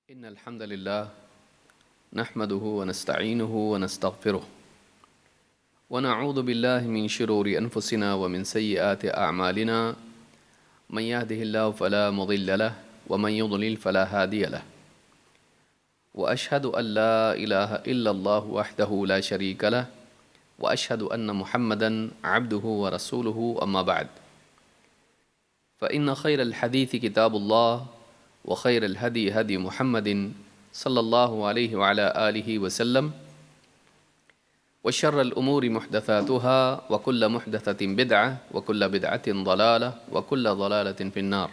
إن الحمد لله نحمده ونستعينه ونستغفره ونعوذ بالله من شرور أنفسنا ومن سيئات أعمالنا من يهده الله فلا مضل له ومن يضلل فلا هادي له وأشهد أن لا إله إلا الله وحده لا شريك له وأشهد أن محمدًا عبده ورسوله أما بعد فإن خير الحديث كتاب الله وخير الهدي هدي محمد صلى الله عليه وعلى آله وسلم وشر الأمور محدثاتها وكل محدثة بدعة وكل بدعة ضلالة وكل ضلالة في النار.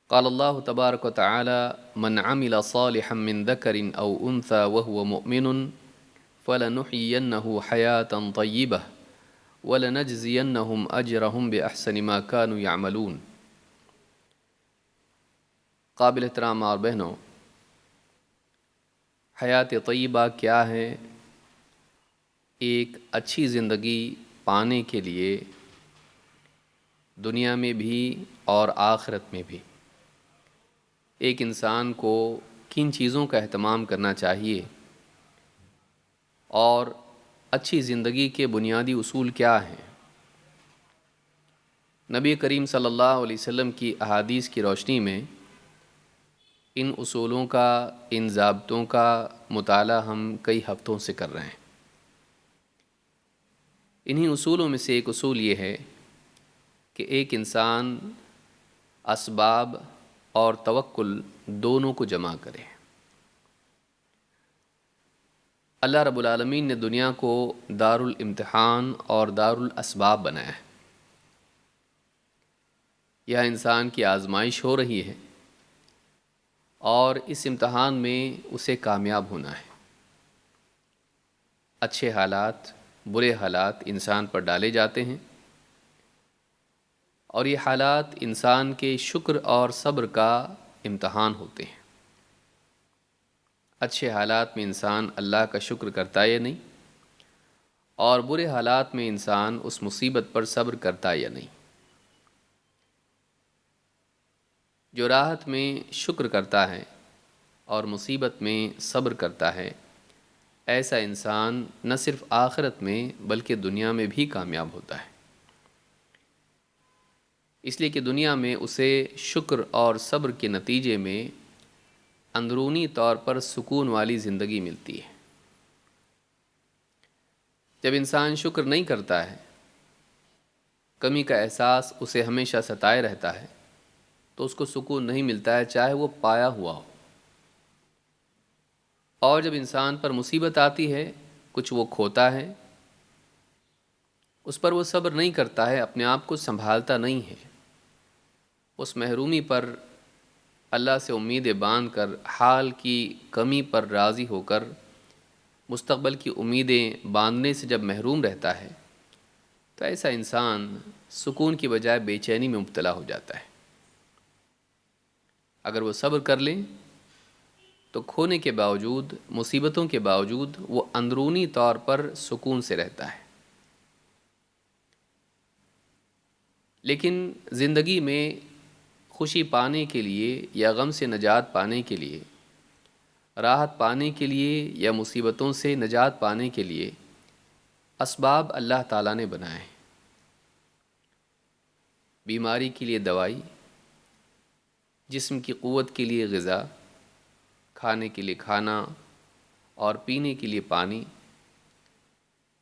قال الله تبارك وتعالى: من عمل صالحا من ذكر أو أنثى وهو مؤمن فلنحيينه حياة طيبة وَلَنَجْزِيَنَّهُمْ أَجْرَهُمْ بِأَحْسَنِ مَا كَانُوا يَعْمَلُونَ. قابل احترام اور بہنوں، حیات طیبہ کیا ہے؟ ایک اچھی زندگی پانے کے لیے دنیا میں بھی اور آخرت میں بھی ایک انسان کو کن چیزوں کا اہتمام کرنا چاہیے اور اچھی زندگی کے بنیادی اصول کیا ہیں؟ نبی کریم صلی اللہ علیہ وسلم کی احادیث کی روشنی میں ان اصولوں کا، ان ضابطوں کا مطالعہ ہم کئی ہفتوں سے کر رہے ہیں۔ انہی اصولوں میں سے ایک اصول یہ ہے کہ ایک انسان اسباب اور توکل دونوں کو جمع کرے۔ اللہ رب العالمین نے دنیا کو دار الامتحان اور دار الاسباب بنایا ہے۔ یہاں انسان کی آزمائش ہو رہی ہے اور اس امتحان میں اسے کامیاب ہونا ہے۔ اچھے حالات، برے حالات انسان پر ڈالے جاتے ہیں اور یہ حالات انسان کے شکر اور صبر کا امتحان ہوتے ہیں۔ اچھے حالات میں انسان اللہ کا شکر کرتا یا نہیں، اور برے حالات میں انسان اس مصیبت پر صبر کرتا یا نہیں۔ جو راحت میں شکر کرتا ہے اور مصیبت میں صبر کرتا ہے، ایسا انسان نہ صرف آخرت میں بلکہ دنیا میں بھی کامیاب ہوتا ہے، اس لیے کہ دنیا میں اسے شکر اور صبر کے نتیجے میں اندرونی طور پر سکون والی زندگی ملتی ہے۔ جب انسان شکر نہیں کرتا ہے، کمی کا احساس اسے ہمیشہ ستائے رہتا ہے، تو اس کو سکون نہیں ملتا ہے، چاہے وہ پایا ہوا ہو۔ اور جب انسان پر مصیبت آتی ہے، کچھ وہ کھوتا ہے، اس پر وہ صبر نہیں کرتا ہے، اپنے آپ کو سنبھالتا نہیں ہے، اس محرومی پر اللہ سے امیدیں باندھ کر، حال کی کمی پر راضی ہو کر، مستقبل کی امیدیں باندھنے سے جب محروم رہتا ہے، تو ایسا انسان سکون کی بجائے بے چینی میں مبتلا ہو جاتا ہے۔ اگر وہ صبر کر لیں تو کھونے کے باوجود، مصیبتوں کے باوجود وہ اندرونی طور پر سکون سے رہتا ہے۔ لیکن زندگی میں خوشی پانے کے لیے یا غم سے نجات پانے کے لیے، راحت پانے کے لیے یا مصیبتوں سے نجات پانے کے لیے اسباب اللہ تعالیٰ نے بنائے ہیں۔ بیماری کے لیے دوائی، جسم کی قوت کے لیے غذا، کھانے کے لیے کھانا اور پینے کے لیے پانی،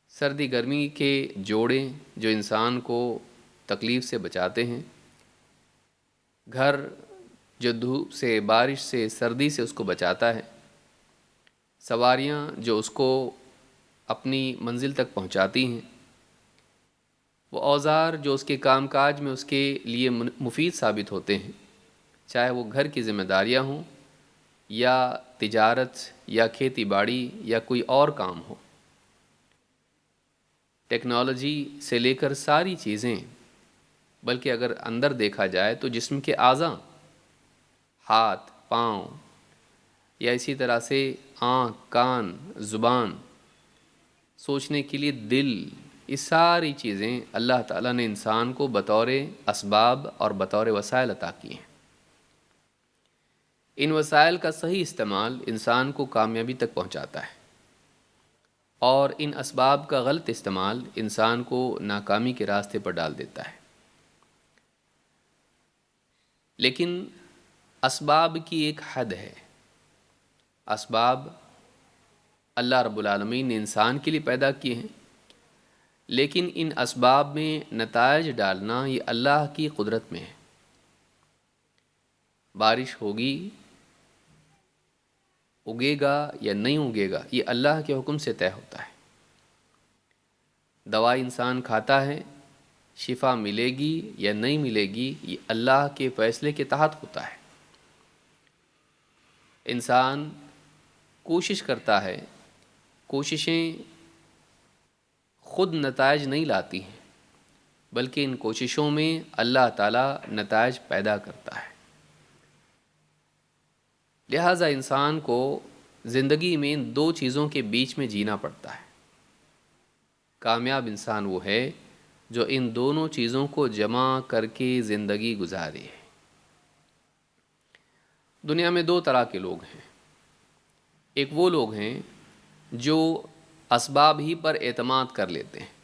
سردی گرمی کے جوڑے جو انسان کو تکلیف سے بچاتے ہیں، گھر جو دھوپ سے، بارش سے، سردی سے اس کو بچاتا ہے، سواریاں جو اس کو اپنی منزل تک پہنچاتی ہیں، وہ اوزار جو اس کے کام کاج میں اس کے لیے مفید ثابت ہوتے ہیں، چاہے وہ گھر کی ذمہ داریاں ہوں یا تجارت یا کھیتی باڑی یا کوئی اور کام ہو۔ ٹیکنالوجی سے لے کر ساری چیزیں، بلکہ اگر اندر دیکھا جائے تو جسم کے اعضاء، ہاتھ، پاؤں، یا اسی طرح سے آنکھ، کان، زبان، سوچنے کے لیے دل، یہ ساری چیزیں اللہ تعالیٰ نے انسان کو بطور اسباب اور بطور وسائل عطا کی ہیں۔ ان وسائل کا صحیح استعمال انسان کو کامیابی تک پہنچاتا ہے، اور ان اسباب کا غلط استعمال انسان کو ناکامی کے راستے پر ڈال دیتا ہے۔ لیکن اسباب کی ایک حد ہے۔ اسباب اللہ رب العالمین نے انسان کے لیے پیدا کیے ہیں، لیکن ان اسباب میں نتائج ڈالنا یہ اللہ کی قدرت میں ہے۔ بارش ہوگی، اگے گا یا نہیں اگے گا، یہ اللہ کے حکم سے طے ہوتا ہے۔ دوا انسان کھاتا ہے، شفا ملے گی یا نہیں ملے گی، یہ اللہ کے فیصلے کے تحت ہوتا ہے۔ انسان کوشش کرتا ہے، کوششیں خود نتائج نہیں لاتی ہیں، بلکہ ان کوششوں میں اللہ تعالیٰ نتائج پیدا کرتا ہے۔ لہٰذا انسان کو زندگی میں ان دو چیزوں کے بیچ میں جینا پڑتا ہے۔ کامیاب انسان وہ ہے جو ان دونوں چیزوں کو جمع کر کے زندگی گزارے۔ دنیا میں دو طرح کے لوگ ہیں۔ ایک وہ لوگ ہیں جو اسباب ہی پر اعتماد کر لیتے ہیں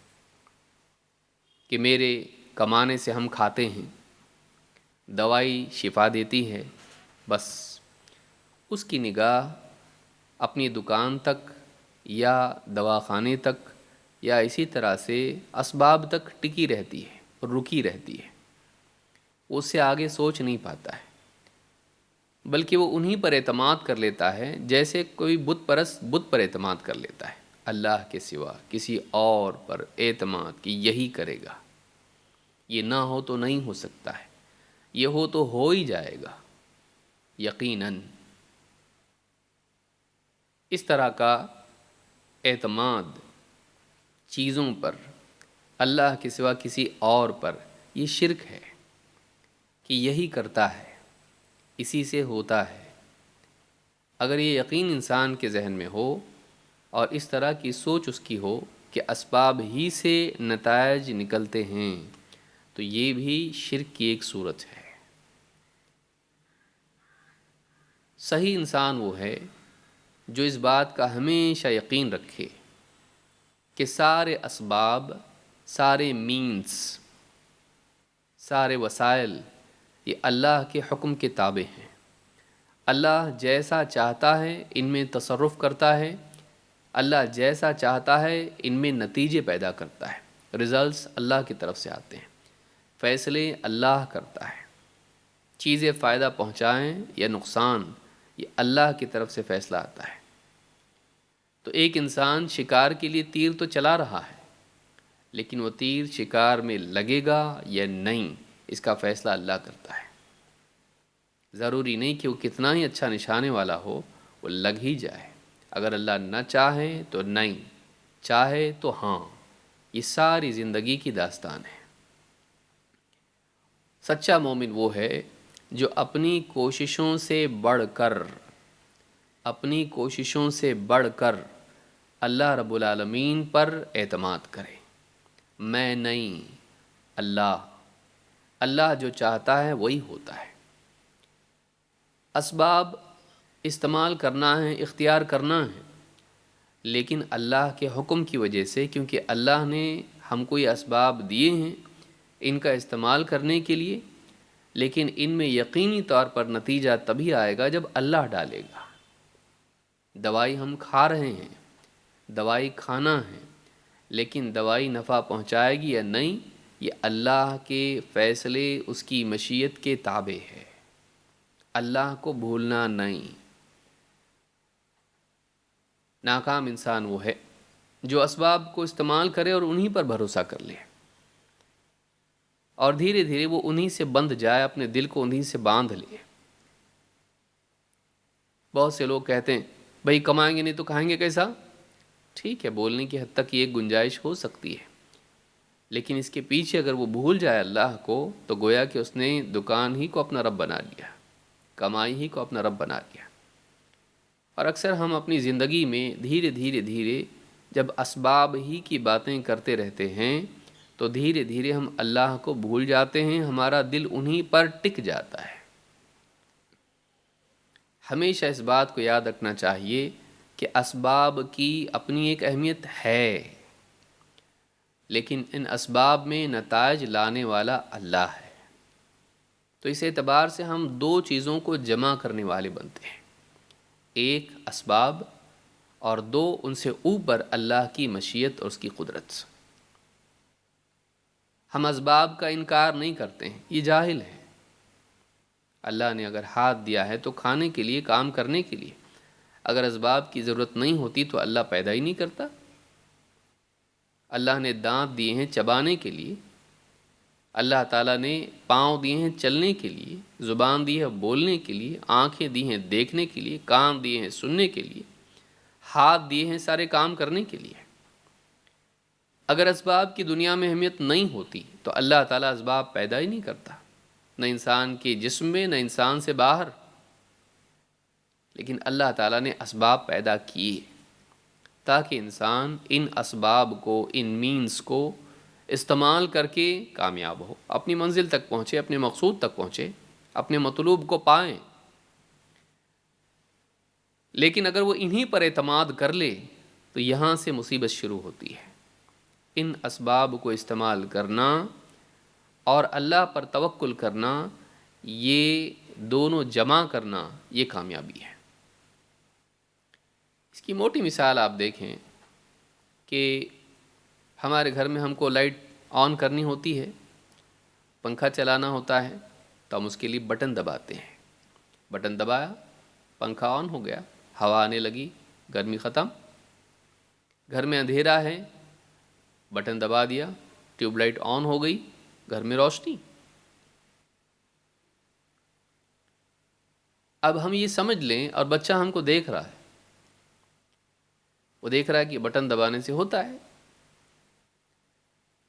کہ میرے کمانے سے ہم کھاتے ہیں، دوائی شفا دیتی ہے، بس اس کی نگاہ اپنی دکان تک یا دواخانے تک یا اسی طرح سے اسباب تک ٹکی رہتی ہے اور رکی رہتی ہے۔ وہ اس سے آگے سوچ نہیں پاتا ہے، بلکہ وہ انہی پر اعتماد کر لیتا ہے جیسے کوئی بت پرست بت پر اعتماد کر لیتا ہے، اللہ کے سوا کسی اور پر اعتماد کہ یہی کرے گا، یہ نہ ہو تو نہیں ہو سکتا ہے، یہ ہو تو ہو ہی جائے گا یقیناً۔ اس طرح کا اعتماد چیزوں پر اللہ کے سوا کسی اور پر یہ شرک ہے کہ یہی کرتا ہے، اسی سے ہوتا ہے۔ اگر یہ یقین انسان کے ذہن میں ہو اور اس طرح کی سوچ اس کی ہو کہ اسباب ہی سے نتائج نکلتے ہیں، تو یہ بھی شرک کی ایک صورت ہے۔ صحیح انسان وہ ہے جو اس بات کا ہمیشہ یقین رکھے کہ سارے اسباب، سارے مینز، سارے وسائل یہ اللہ کے حکم کے تابع ہیں۔ اللہ جیسا چاہتا ہے ان میں تصرف کرتا ہے، اللہ جیسا چاہتا ہے ان میں نتیجے پیدا کرتا ہے، رزلٹس اللہ کی طرف سے آتے ہیں، فیصلے اللہ کرتا ہے۔ چیزیں فائدہ پہنچائیں یا نقصان، یہ اللہ کی طرف سے فیصلہ آتا ہے۔ تو ایک انسان شکار کے لیے تیر تو چلا رہا ہے، لیکن وہ تیر شکار میں لگے گا یا نہیں، اس کا فیصلہ اللہ کرتا ہے۔ ضروری نہیں کہ وہ کتنا ہی اچھا نشانے والا ہو، وہ لگ ہی جائے۔ اگر اللہ نہ چاہے تو نہیں، چاہے تو ہاں، یہ ساری زندگی کی داستان ہے۔ سچا مومن وہ ہے جو اپنی کوششوں سے بڑھ کر اللہ رب العالمین پر اعتماد کرے۔ میں نہیں، اللہ جو چاہتا ہے وہی ہوتا ہے۔ اسباب استعمال کرنا ہے، اختیار کرنا ہے، لیکن اللہ کے حکم کی وجہ سے، کیونکہ اللہ نے ہم کو یہ اسباب دیے ہیں ان کا استعمال کرنے کے لیے، لیکن ان میں یقینی طور پر نتیجہ تبھی آئے گا جب اللہ ڈالے گا۔ دوائی ہم کھا رہے ہیں، دوائی کھانا ہے، لیکن دوائی نفع پہنچائے گی یا نہیں، یہ اللہ کے فیصلے، اس کی مشیت کے تابع ہے۔ اللہ کو بھولنا نہیں۔ ناکام انسان وہ ہے جو اسباب کو استعمال کرے اور انہی پر بھروسہ کر لے، اور دھیرے دھیرے وہ انہی سے بندھ جائے، اپنے دل کو انہی سے باندھ لے۔ بہت سے لوگ کہتے ہیں بھئی کمائیں گے نہیں تو کھائیں گے کیسا؟ ٹھیک ہے، بولنے کی حد تک یہ ایک گنجائش ہو سکتی ہے، لیکن اس کے پیچھے اگر وہ بھول جائے اللہ کو، تو گویا کہ اس نے دکان ہی کو اپنا رب بنا لیا، کمائی ہی کو اپنا رب بنا لیا۔ اور اکثر ہم اپنی زندگی میں دھیرے دھیرے جب اسباب ہی کی باتیں کرتے رہتے ہیں، تو دھیرے دھیرے ہم اللہ کو بھول جاتے ہیں، ہمارا دل انہی پر ٹک جاتا ہے۔ ہمیشہ اس بات کو یاد رکھنا چاہیے کہ اسباب کی اپنی ایک اہمیت ہے، لیکن ان اسباب میں نتائج لانے والا اللہ ہے۔ تو اس اعتبار سے ہم دو چیزوں کو جمع کرنے والے بنتے ہیں، ایک اسباب اور دو ان سے اوپر اللہ کی مشیت اور اس کی قدرت۔ ہم اسباب کا انکار نہیں کرتے ہیں، یہ جاہل ہیں۔ اللہ نے اگر ہاتھ دیا ہے تو کھانے کے لیے، کام کرنے کے لیے، اگر اسباب کی ضرورت نہیں ہوتی تو اللہ پیدا ہی نہیں کرتا۔ اللہ نے دانت دیے ہیں چبانے کے لیے، اللہ تعالیٰ نے پاؤں دیے ہیں چلنے کے لیے، زبان دی ہے بولنے کے لیے، آنکھیں دی ہیں دیکھنے کے لیے، کان دیے ہیں سننے کے لیے، ہاتھ دیے ہیں سارے کام کرنے کے لیے۔ اگر اسباب کی دنیا میں اہمیت نہیں ہوتی تو اللہ تعالیٰ اسباب پیدا ہی نہیں کرتا، نہ انسان کے جسم میں نہ انسان سے باہر۔ لیکن اللہ تعالیٰ نے اسباب پیدا کیے تاکہ انسان ان اسباب کو، ان مینز کو استعمال کر کے کامیاب ہو، اپنی منزل تک پہنچے، اپنے مقصود تک پہنچے، اپنے مطلوب کو پائیں۔ لیکن اگر وہ انہی پر اعتماد کر لے تو یہاں سے مصیبت شروع ہوتی ہے۔ ان اسباب کو استعمال کرنا اور اللہ پر توکل کرنا، یہ دونوں جمع کرنا، یہ کامیابی ہے۔ اس کی موٹی مثال آپ دیکھیں کہ ہمارے گھر میں ہم کو لائٹ آن کرنی ہوتی ہے، پنکھا چلانا ہوتا ہے تو ہم اس کے لیے بٹن دباتے ہیں۔ بٹن دبایا، پنکھا آن ہو گیا، ہوا آنے لگی، گرمی ختم۔ گھر میں اندھیرا ہے، بٹن دبا دیا، ٹیوب لائٹ آن ہو گئی، گھر میں روشنی۔ اب ہم یہ سمجھ لیں، اور بچہ ہم کو دیکھ رہا ہے، وہ دیکھ رہا ہے کہ بٹن دبانے سے ہوتا ہے،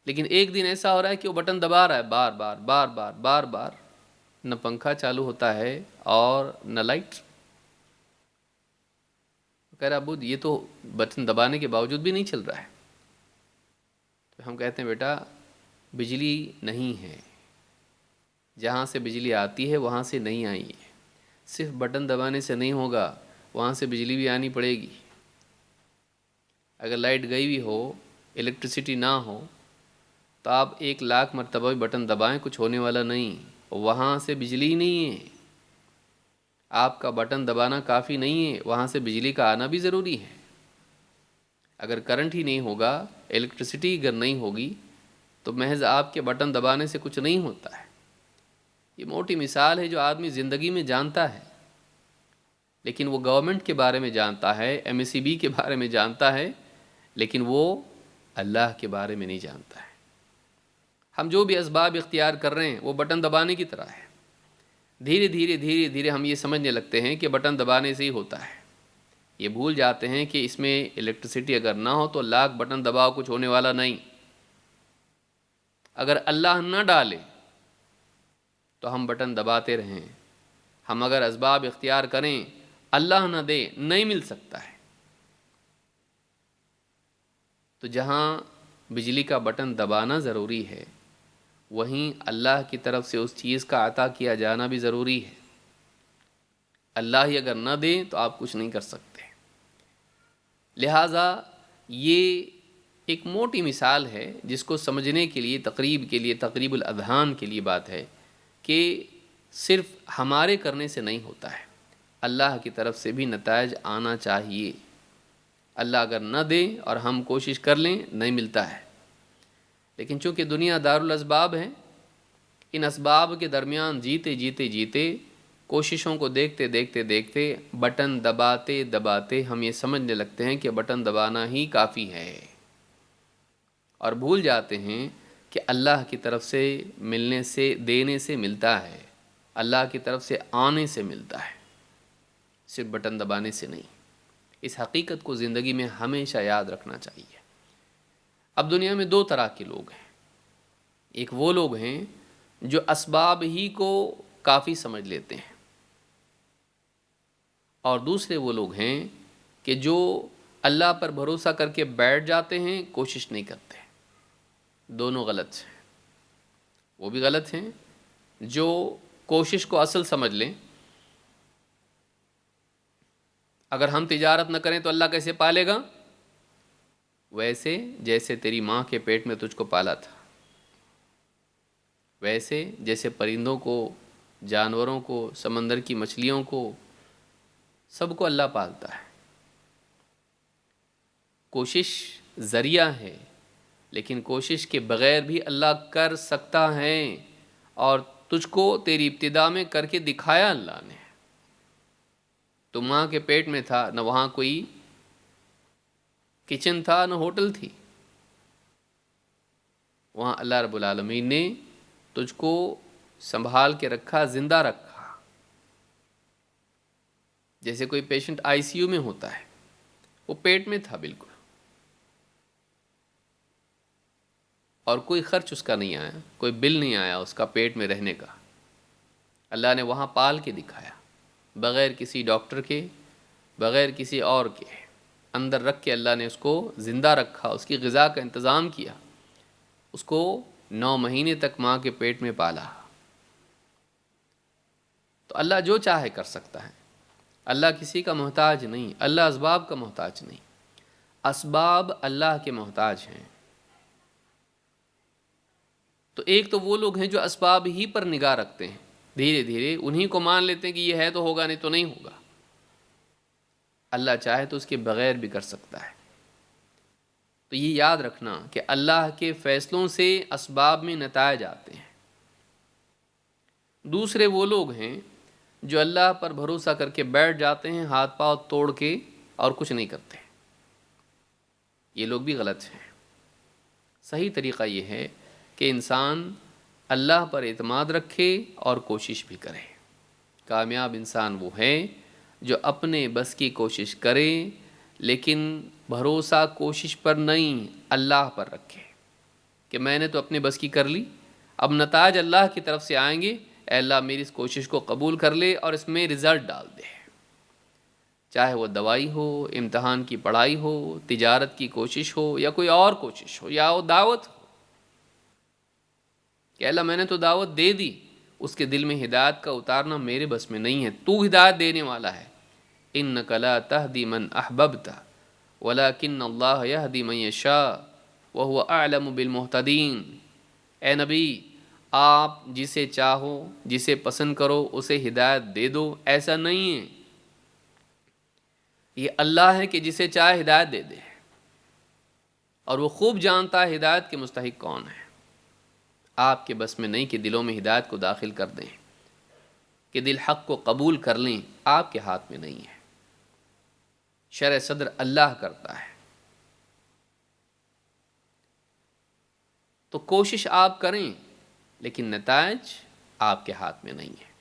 لیکن ایک دن ایسا ہو رہا ہے کہ وہ بٹن دبا رہا ہے بار بار بار بار بار بار، نہ پنکھا چالو ہوتا ہے اور نہ لائٹ۔ کہہ رہا ابو یہ تو بٹن دبانے کے باوجود بھی نہیں چل رہا ہے۔ تو ہم کہتے ہیں بیٹا بجلی نہیں ہے، جہاں سے بجلی آتی ہے وہاں سے نہیں آئی ہے، صرف بٹن دبانے سے نہیں ہوگا، وہاں سے بجلی بھی آنی پڑے گی۔ اگر لائٹ گئی بھی ہو، الیکٹریسٹی نہ ہو، تو آپ 1,00,000 مرتبہ بھی بٹن دبائیں، کچھ ہونے والا نہیں، وہاں سے بجلی ہی نہیں ہے۔ آپ کا بٹن دبانا کافی نہیں ہے، وہاں سے بجلی کا آنا بھی ضروری ہے۔ اگر کرنٹ ہی نہیں ہوگا، الیکٹریسٹی اگر نہیں ہوگی تو محض آپ کے بٹن دبانے سے کچھ نہیں ہوتا ہے۔ یہ موٹی مثال ہے جو آدمی زندگی میں جانتا ہے، لیکن وہ گورنمنٹ کے بارے میں جانتا ہے، MSEB کے بارے میں جانتا ہے، لیکن وہ اللہ کے بارے میں نہیں جانتا ہے۔ ہم جو بھی اسباب اختیار کر رہے ہیں وہ بٹن دبانے کی طرح ہے، دھیرے دھیرے دھیرے دھیرے ہم یہ سمجھنے لگتے ہیں کہ بٹن دبانے سے ہی ہوتا ہے، یہ بھول جاتے ہیں کہ اس میں الیکٹریسٹی اگر نہ ہو تو 1,00,000 بٹن دباؤ، کچھ ہونے والا نہیں۔ اگر اللہ نہ ڈالے تو ہم بٹن دباتے رہیں، ہم اگر اسباب اختیار کریں، اللہ نہ دے، نہیں مل سکتا ہے۔ تو جہاں بجلی کا بٹن دبانا ضروری ہے، وہیں اللہ کی طرف سے اس چیز کا عطا کیا جانا بھی ضروری ہے۔ اللہ ہی اگر نہ دے تو آپ کچھ نہیں کر سکتے۔ لہٰذا یہ ایک موٹی مثال ہے جس کو سمجھنے کے لیے، تقریب کے لیے، تقریب الاذہان کے لیے بات ہے کہ صرف ہمارے کرنے سے نہیں ہوتا ہے، اللہ کی طرف سے بھی نتائج آنا چاہیے۔ اللہ اگر نہ دے اور ہم کوشش کر لیں، نہیں ملتا ہے۔ لیکن چونکہ دنیا دارالاسباب ہے، ان اسباب کے درمیان جیتے جیتے جیتے، کوششوں کو دیکھتے دیکھتے دیکھتے، بٹن دباتے دباتے ہم یہ سمجھنے لگتے ہیں کہ بٹن دبانا ہی کافی ہے، اور بھول جاتے ہیں کہ اللہ کی طرف سے ملنے سے، دینے سے ملتا ہے، اللہ کی طرف سے آنے سے ملتا ہے، صرف بٹن دبانے سے نہیں۔ اس حقیقت کو زندگی میں ہمیشہ یاد رکھنا چاہیے۔ اب دنیا میں دو طرح کے لوگ ہیں، ایک وہ لوگ ہیں جو اسباب ہی کو کافی سمجھ لیتے ہیں، اور دوسرے وہ لوگ ہیں کہ جو اللہ پر بھروسہ کر کے بیٹھ جاتے ہیں، کوشش نہیں کرتے۔ دونوں غلط ہیں۔ وہ بھی غلط ہیں جو کوشش کو اصل سمجھ لیں اگر ہم تجارت نہ کریں تو اللہ کیسے پالے گا؟ ویسے جیسے تیری ماں کے پیٹ میں تجھ کو پالا تھا، ویسے جیسے پرندوں کو، جانوروں کو، سمندر کی مچھلیوں کو، سب کو اللہ پالتا ہے۔ کوشش ذریعہ ہے، لیکن کوشش کے بغیر بھی اللہ کر سکتا ہے، اور تجھ کو تیری ابتدا میں کر کے دکھایا اللہ نے۔ تو ماں کے پیٹ میں تھا، نہ وہاں کوئی کچن تھا نہ ہوٹل تھی، وہاں اللہ رب العالمین نے تجھ کو سنبھال کے رکھا، زندہ رکھا۔ جیسے کوئی پیشنٹ آئی سی یو میں ہوتا ہے، وہ پیٹ میں تھا بالکل، اور کوئی خرچ اس کا نہیں آیا، کوئی بل نہیں آیا اس کا پیٹ میں رہنے کا۔ اللہ نے وہاں پال کے دکھایا، بغیر کسی ڈاکٹر کے، بغیر کسی اور کے، اندر رکھ کے اللہ نے اس کو زندہ رکھا، اس کی غذا کا انتظام کیا، اس کو 9 مہینے تک ماں کے پیٹ میں پالا۔ تو اللہ جو چاہے کر سکتا ہے، اللہ کسی کا محتاج نہیں، اللہ اسباب کا محتاج نہیں، اسباب اللہ کے محتاج ہیں۔ تو ایک تو وہ لوگ ہیں جو اسباب ہی پر نگاہ رکھتے ہیں، دھیرے دھیرے انہی کو مان لیتے ہیں کہ یہ ہے تو ہوگا، نہیں تو نہیں ہوگا۔ اللہ چاہے تو اس کے بغیر بھی کر سکتا ہے۔ تو یہ یاد رکھنا کہ اللہ کے فیصلوں سے اسباب میں نتائج آتے ہیں۔ دوسرے وہ لوگ ہیں جو اللہ پر بھروسہ کر کے بیٹھ جاتے ہیں، ہاتھ پاؤں توڑ کے، اور کچھ نہیں کرتے۔ یہ لوگ بھی غلط ہیں۔ صحیح طریقہ یہ ہے کہ انسان اللہ پر اعتماد رکھے اور کوشش بھی کرے۔ کامیاب انسان وہ ہے جو اپنے بس کی کوشش کرے، لیکن بھروسہ کوشش پر نہیں، اللہ پر رکھے کہ میں نے تو اپنے بس کی کر لی، اب نتائج اللہ کی طرف سے آئیں گے، اے اللہ میری اس کوشش کو قبول کر لے اور اس میں رزلٹ ڈال دے۔ چاہے وہ دوائی ہو، امتحان کی پڑھائی ہو، تجارت کی کوشش ہو، یا کوئی اور کوشش ہو، یا وہ دعوت ہو کہ اللہ میں نے تو دعوت دے دی، اس کے دل میں ہدایت کا اتارنا میرے بس میں نہیں ہے، تو ہدایت دینے والا ہے۔ انک لا تہدی من احببت ولکن اللہ یہدی من یشاء وہو اعلم بالمہتدین۔ اے نبی، آپ جسے چاہو، جسے پسند کرو، اسے ہدایت دے دو، ایسا نہیں ہے۔ یہ اللہ ہے کہ جسے چاہے ہدایت دے دے، اور وہ خوب جانتا ہے ہدایت کے مستحق کون ہے۔ آپ کے بس میں نہیں کہ دلوں میں ہدایت کو داخل کر دیں، کہ دل حق کو قبول کر لیں، آپ کے ہاتھ میں نہیں ہے۔ شرح صدر اللہ کرتا ہے۔ تو کوشش آپ کریں، لیکن نتائج آپ کے ہاتھ میں نہیں ہے۔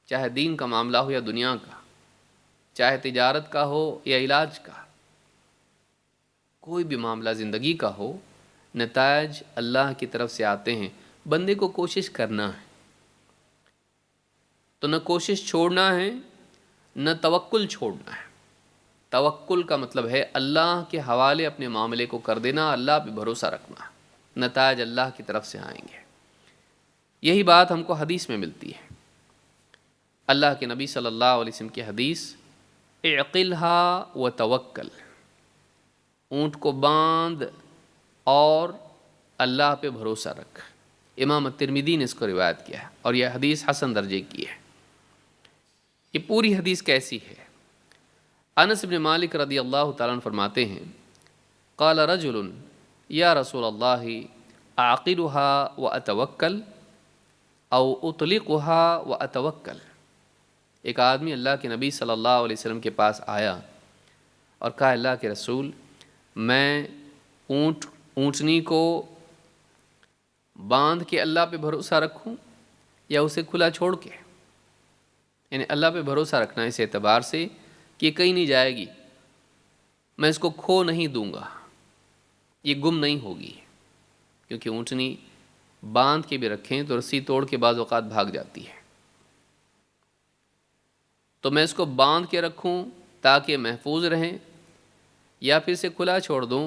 چاہے دین کا معاملہ ہو یا دنیا کا، چاہے تجارت کا ہو یا علاج کا، کوئی بھی معاملہ زندگی کا ہو، نتائج اللہ کی طرف سے آتے ہیں، بندے کو کوشش کرنا ہے۔ تو نہ کوشش چھوڑنا ہے، نہ توکل چھوڑنا ہے۔ توکل کا مطلب ہے اللہ کے حوالے اپنے معاملے کو کر دینا، اللہ پہ بھروسہ رکھنا، نتائج اللہ کی طرف سے آئیں گے۔ یہی بات ہم کو حدیث میں ملتی ہے۔ اللہ کے نبی صلی اللہ علیہ وسلم کی حدیث، اعقلها وتوکل، اونٹ کو باندھ اور اللہ پہ بھروسہ رکھ۔ امام الترمذی نے اس کو روایت کیا ہے، اور یہ حدیث حسن درجے کی ہے۔ یہ پوری حدیث کیسی ہے؟ انس بن مالک رضی اللہ تعالیٰ عنہ فرماتے ہیں، قال رجل یا رسول اللہ اعقلها واتوکل او اطلقها واتوکل۔ ایک آدمی اللہ کے نبی صلی اللہ علیہ وسلم کے پاس آیا اور کہا، اللہ کے رسول، میں اونٹنی کو باندھ کے اللہ پہ بھروسہ رکھوں یا اسے کھلا چھوڑ کے؟ یعنی اللہ پہ بھروسہ رکھنا اس اعتبار سے کہ یہ کہیں نہیں جائے گی، میں اس کو کھو نہیں دوں گا، یہ گم نہیں ہوگی، کیونکہ اونٹنی باندھ کے بھی رکھیں تو رسی توڑ کے بعض اوقات بھاگ جاتی ہے۔ تو میں اس کو باندھ کے رکھوں تاکہ محفوظ رہیں، یا پھر اسے کھلا چھوڑ دوں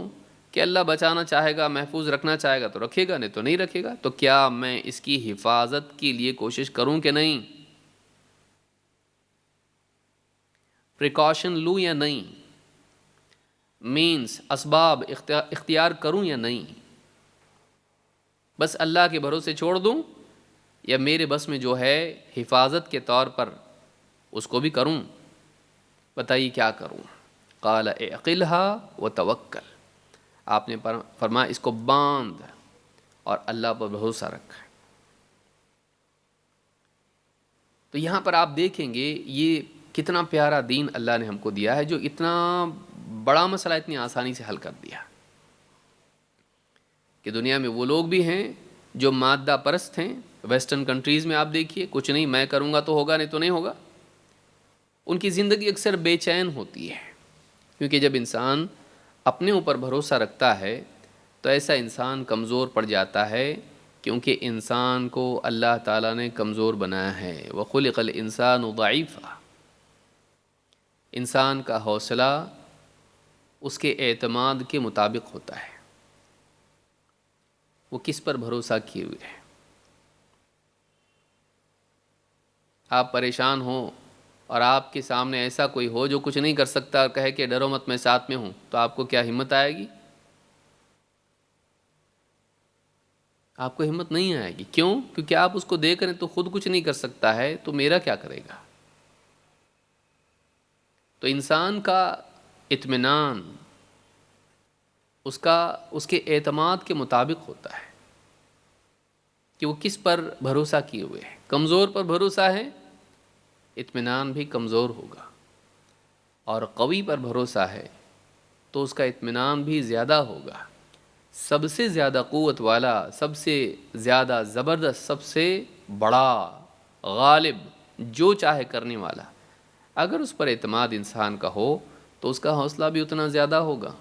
کہ اللہ بچانا چاہے گا، محفوظ رکھنا چاہے گا تو رکھے گا، نہیں تو نہیں رکھے گا، تو کیا میں اس کی حفاظت کے لیے کوشش کروں کہ نہیں؟ پریکاشن لوں یا نہیں، مینس اسباب اختیار کروں یا نہیں، بس اللہ کے بھروسے چھوڑ دوں، یا میرے بس میں جو ہے حفاظت کے طور پر اس کو بھی کروں؟ بتائیے کیا کروں؟ قال اعقلها وتوکل، آپ نے فرمایا اس کو باندھ اور اللہ پر بھروسہ رکھ۔ تو یہاں پر آپ دیکھیں گے یہ کتنا پیارا دین اللہ نے ہم کو دیا ہے، جو اتنا بڑا مسئلہ اتنی آسانی سے حل کر دیا کہ دنیا میں وہ لوگ بھی ہیں جو مادہ پرست ہیں۔ ویسٹرن کنٹریز میں آپ دیکھیے، کچھ نہیں میں کروں گا تو ہوگا، نہیں تو نہیں ہوگا۔ ان کی زندگی اکثر بے چین ہوتی ہے، کیونکہ جب انسان اپنے اوپر بھروسہ رکھتا ہے تو ایسا انسان کمزور پڑ جاتا ہے، کیونکہ انسان کو اللہ تعالیٰ نے کمزور بنایا ہے۔ وَخُلِقَ الْإِنسَانُ ضَعِيفًا، انسان کا حوصلہ اس کے اعتماد کے مطابق ہوتا ہے، وہ کس پر بھروسہ کیے ہوئے ہے۔ آپ پریشان ہوں اور آپ کے سامنے ایسا کوئی ہو جو کچھ نہیں کر سکتا اور کہے کہ ڈرو مت میں ساتھ میں ہوں، تو آپ کو کیا ہمت آئے گی؟ آپ کو ہمت نہیں آئے گی۔ کیوں؟ کیونکہ آپ اس کو دیکھ رہے ہیں تو خود کچھ نہیں کر سکتا ہے، تو میرا کیا کرے گا؟ تو انسان کا اطمینان اس کے اعتماد کے مطابق ہوتا ہے کہ وہ کس پر بھروسہ کیے ہوئے ہے۔ کمزور پر بھروسہ ہے، اطمینان بھی کمزور ہوگا، اور قوی پر بھروسہ ہے تو اس کا اطمینان بھی زیادہ ہوگا۔ سب سے زیادہ قوت والا، سب سے زیادہ زبردست، سب سے بڑا، غالب، جو چاہے کرنے والا، اگر اس پر اعتماد انسان کا ہو تو اس کا حوصلہ بھی اتنا زیادہ ہوگا۔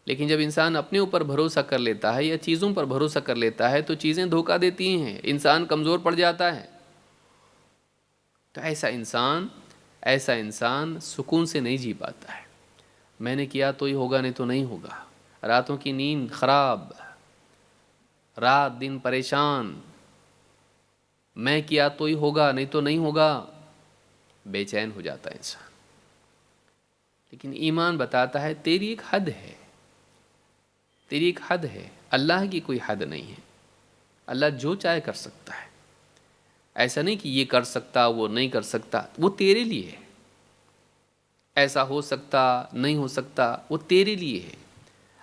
لیکن جب انسان اپنے اوپر بھروسہ کر لیتا ہے یا چیزوں پر بھروسہ کر لیتا ہے تو چیزیں دھوکہ دیتی ہیں، انسان کمزور پڑ جاتا ہے۔ تو ایسا انسان سکون سے نہیں جی پاتا ہے۔ میں نے کیا تو ہی ہوگا، نہیں تو نہیں ہوگا، راتوں کی نیند خراب، رات دن پریشان، میں کیا تو ہی ہوگا، نہیں تو نہیں ہوگا، بے چین ہو جاتا ہے انسان۔ لیکن ایمان بتاتا ہے تیری ایک حد ہے، تیری ایک حد ہے، اللہ کی کوئی حد نہیں ہے۔ اللہ جو چاہے کر سکتا ہے، ایسا نہیں کہ یہ کر سکتا وہ نہیں کر سکتا، وہ تیرے لیے ہے۔ ایسا ہو سکتا نہیں ہو سکتا، وہ تیرے لیے ہے۔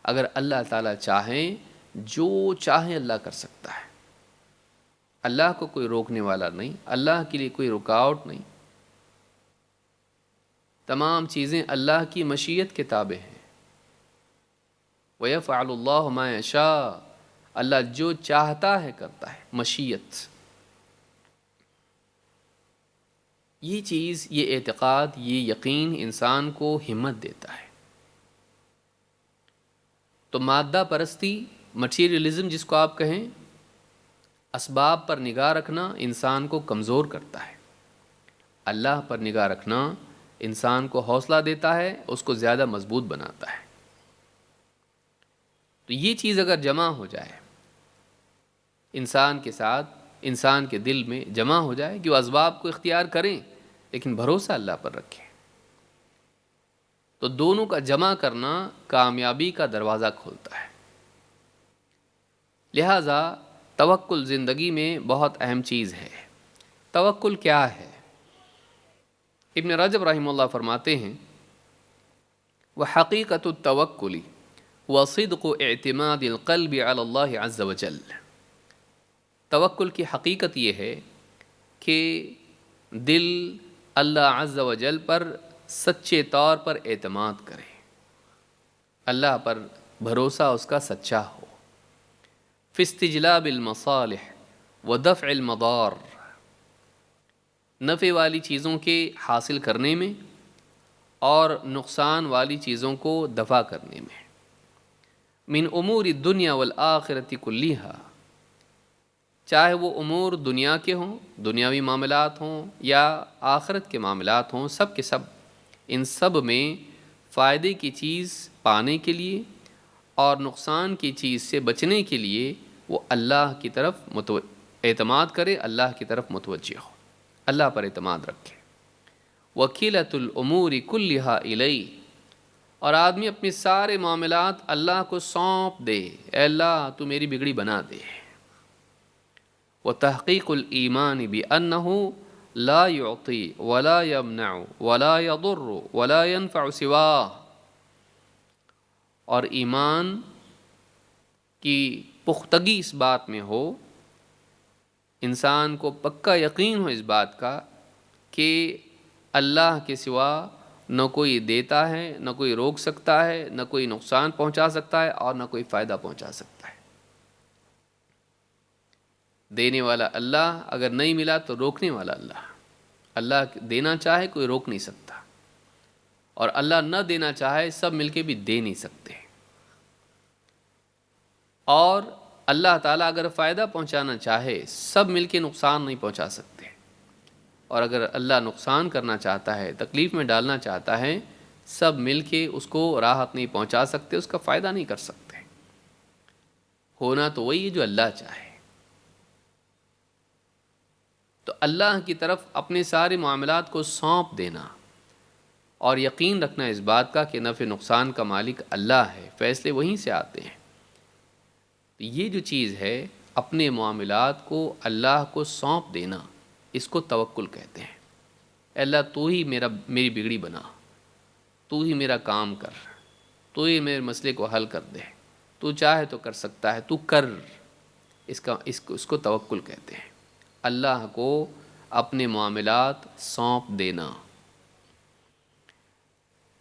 اگر اللہ تعالیٰ چاہیں، جو چاہیں اللہ کر سکتا ہے۔ اللہ کو کوئی روکنے والا نہیں، اللہ کے لیے کوئی رکاوٹ نہیں۔ تمام چیزیں اللہ کی مشیت کے تابع ہیں۔ وَيَفْعَلُ اللَّهُ مَا يَشَاءُ، اللہ جو چاہتا ہے کرتا ہے، مشیت۔ یہ چیز، یہ اعتقاد، یہ یقین انسان کو ہمت دیتا ہے۔ تو مادہ پرستی، مٹیریلزم جس کو آپ کہیں، اسباب پر نگاہ رکھنا انسان کو کمزور کرتا ہے۔ اللہ پر نگاہ رکھنا انسان کو حوصلہ دیتا ہے، اس کو زیادہ مضبوط بناتا ہے۔ تو یہ چیز اگر جمع ہو جائے انسان کے ساتھ، انسان کے دل میں جمع ہو جائے کہ وہ اسباب کو اختیار کریں لیکن بھروسہ اللہ پر رکھیں، تو دونوں کا جمع کرنا کامیابی کا دروازہ کھولتا ہے۔ لہٰذا توکل زندگی میں بہت اہم چیز ہے۔ توکل کیا ہے؟ ابن رجب رحمہ اللہ فرماتے ہیں، وَحَقِيقَةُ التَّوَكُّلِ وَصِدْقُ اعْتِمَادِ الْقَلْبِ عَلَى اللَّهِ عَزَّ وَجَلَّ، توکل کی حقیقت یہ ہے کہ دل اللہ عز و جل پر سچے طور پر اعتماد کرے، اللہ پر بھروسہ اس کا سچا ہو، فی استجلاب المصالح ودفع المضار، نفع والی چیزوں کے حاصل کرنے میں اور نقصان والی چیزوں کو دفع کرنے میں، من امور الدنیا والآخرۃ کلیہا، چاہے وہ امور دنیا کے ہوں، دنیاوی معاملات ہوں یا آخرت کے معاملات ہوں، سب کے سب، ان سب میں فائدے کی چیز پانے کے لیے اور نقصان کی چیز سے بچنے کے لیے وہ اللہ کی طرف اعتماد کرے، اللہ کی طرف متوجہ ہو، اللہ پر اعتماد رکھے۔ وکیلۃ الامور کلھا الیہ، اور آدمی اپنے سارے معاملات اللہ کو سونپ دے، اے اللہ تو میری بگڑی بنا دے۔ وتحقیق الایمان بانہ لا یعطی ولا یمنع ولا یضر ولا ینفع سواہ، اور ایمان کی پختگی اس بات میں ہو، انسان کو پکا یقین ہو اس بات کا کہ اللہ کے سوا نہ کوئی دیتا ہے، نہ کوئی روک سکتا ہے، نہ کوئی نقصان پہنچا سکتا ہے، اور نہ کوئی فائدہ پہنچا سکتا ہے۔ دینے والا اللہ، اگر نہیں ملا تو روکنے والا اللہ۔ اللہ دینا چاہے کوئی روک نہیں سکتا، اور اللہ نہ دینا چاہے سب مل کے بھی دے نہیں سکتے، اور اللہ تعالیٰ اگر فائدہ پہنچانا چاہے سب مل کے نقصان نہیں پہنچا سکتے، اور اگر اللہ نقصان کرنا چاہتا ہے، تکلیف میں ڈالنا چاہتا ہے، سب مل کے اس کو راحت نہیں پہنچا سکتے، اس کا فائدہ نہیں کر سکتے۔ ہونا تو وہی ہے جو اللہ چاہے۔ تو اللہ کی طرف اپنے سارے معاملات کو سونپ دینا اور یقین رکھنا اس بات کا کہ نفع نقصان کا مالک اللہ ہے، فیصلے وہیں سے آتے ہیں۔ تو یہ جو چیز ہے، اپنے معاملات کو اللہ کو سونپ دینا، اس کو توکل کہتے ہیں۔ اے اللہ تو ہی میری بگڑی بنا، تو ہی میرا کام کر، تو ہی میرے مسئلے کو حل کر دے، تو چاہے تو کر سکتا ہے، تو کر۔ اس کو توکل کہتے ہیں، اللہ کو اپنے معاملات سونپ دینا۔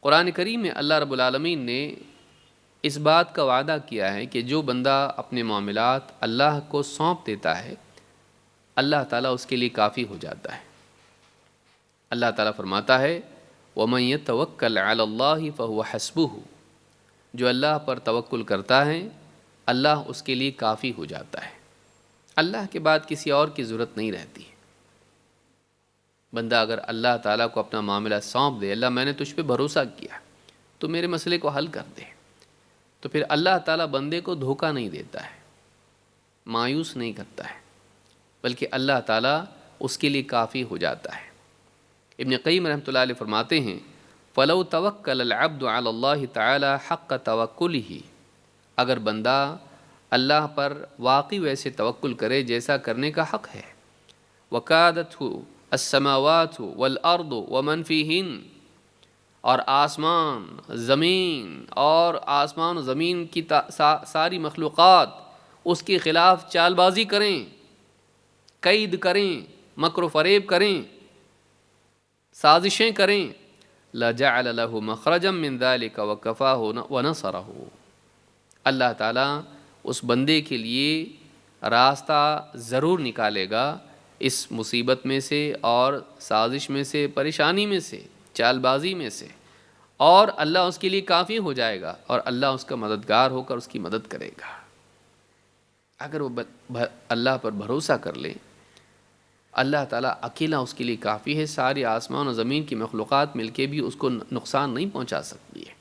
قرآن کریم میں اللہ رب العالمین نے اس بات کا وعدہ کیا ہے کہ جو بندہ اپنے معاملات اللہ کو سونپ دیتا ہے، اللہ تعالیٰ اس کے لیے کافی ہو جاتا ہے۔ اللہ تعالیٰ فرماتا ہے وَمَن يَتَوَكَّلْ عَلَى اللَّهِ فَهُوَ حَسْبُهُ، جو اللہ پر توکل کرتا ہے اللہ اس کے لیے کافی ہو جاتا ہے، اللہ کے بعد کسی اور کی ضرورت نہیں رہتی۔ بندہ اگر اللہ تعالیٰ کو اپنا معاملہ سونپ دے، اللہ میں نے تجھ پہ بھروسہ کیا تو میرے مسئلے کو حل کر دے، تو پھر اللہ تعالیٰ بندے کو دھوکہ نہیں دیتا ہے، مایوس نہیں کرتا ہے، بلکہ اللہ تعالیٰ اس کے لیے کافی ہو جاتا ہے۔ ابن قیم رحمۃ اللہ علیہ فرماتے ہیں فَلَوْ تَوَكَّلَ الْعَبْدُ عَلَى اللَّهِ تَعَالَى حَقَّ تَوَكُّلِهِ، اگر بندہ اللہ پر واقعی ویسے توکل کرے جیسا کرنے کا حق ہے، وَكَادَتْهُ السَّمَاوَاتُ وَالْأَرْضُ وَمَنْ فِيهِنَّ، اور آسمان و زمین کی ساری مخلوقات اس کے خلاف چال بازی کریں، قید کریں، مکر و فریب کریں، سازشیں کریں، لَجَعَلَ لَهُ مَخْرَجًا مِّن ذَلِكَ وَكَفَاهُ وَنَصَرَهُ، اللہ تعالیٰ اس بندے کے لیے راستہ ضرور نکالے گا اس مصیبت میں سے اور سازش میں سے، پریشانی میں سے، چال بازی میں سے، اور اللہ اس کے لیے کافی ہو جائے گا، اور اللہ اس کا مددگار ہو کر اس کی مدد کرے گا۔ اگر وہ اللہ پر بھروسہ کر لے، اللہ تعالیٰ اکیلا اس کے لیے کافی ہے، ساری آسمان و زمین کی مخلوقات مل کے بھی اس کو نقصان نہیں پہنچا سکتی ہے۔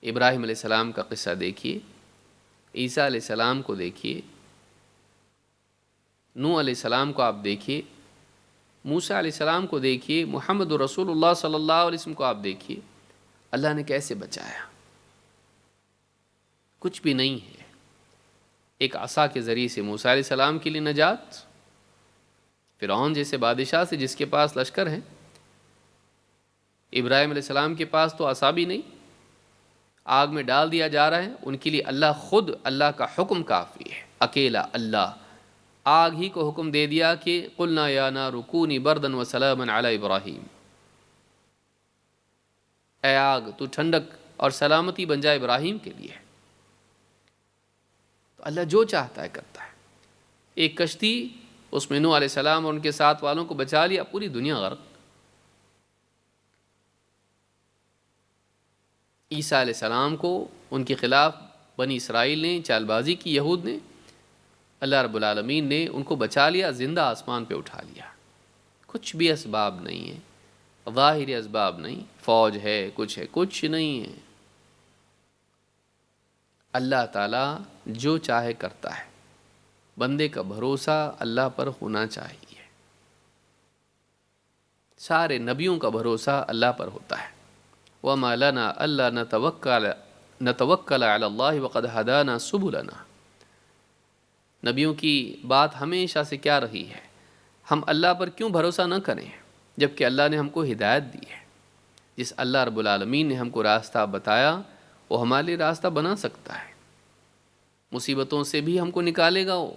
ابراہیم علیہ السلام کا قصہ دیکھیے، عیسیٰ علیہ السلام کو دیکھیے، نوح علیہ السلام کو آپ دیکھیے، موسیٰ علیہ السلام کو دیکھیے، محمد رسول اللہ صلی اللہ علیہ وسلم کو آپ دیکھیے، اللہ نے کیسے بچایا۔ کچھ بھی نہیں ہے، ایک عصا کے ذریعے سے موسیٰ علیہ السلام کے لیے نجات، فرعون جیسے بادشاہ سے جس کے پاس لشکر ہے، ابراہیم علیہ السلام کے پاس تو عصا بھی نہیں، آگ میں ڈال دیا جا رہا ہے، ان کے لیے اللہ خود، اللہ کا حکم کافی ہے، اکیلا اللہ آگ ہی کو حکم دے دیا کہ قلنا یا نار کونی بردن و سلاما علی ابراہیم، اے آگ تو ٹھنڈک اور سلامتی بن جائے ابراہیم کے لیے۔ تو اللہ جو چاہتا ہے کرتا ہے۔ ایک کشتی، اس میں نوح علیہ السلام اور ان کے ساتھ والوں کو بچا لیا، پوری دنیا غرق۔ عیسیٰ علیہ السلام کو ان کے خلاف بنی اسرائیل نے چال بازی کی، یہود نے، اللہ رب العالمین نے ان کو بچا لیا، زندہ آسمان پہ اٹھا لیا۔ کچھ بھی اسباب نہیں ہے، ظاہری اسباب نہیں، فوج ہے، کچھ نہیں ہے۔ اللہ تعالیٰ جو چاہے کرتا ہے، بندے کا بھروسہ اللہ پر ہونا چاہیے۔ سارے نبیوں کا بھروسہ اللہ پر ہوتا ہے۔ وَمَا لَنَا أَلَّا نَتَوَكَّلَ عَلَى اللَّهِ وَقَدْ هَدَانَا سُبُلَنَا۔ نبیوں کی بات ہمیشہ سے کیا رہی ہے، ہم اللہ پر کیوں بھروسہ نہ کریں جبکہ اللہ نے ہم کو ہدایت دی ہے۔ جس اللہ رب العالمین نے ہم کو راستہ بتایا وہ ہمارے لیے راستہ بنا سکتا ہے، مصیبتوں سے بھی ہم کو نکالے گا وہ۔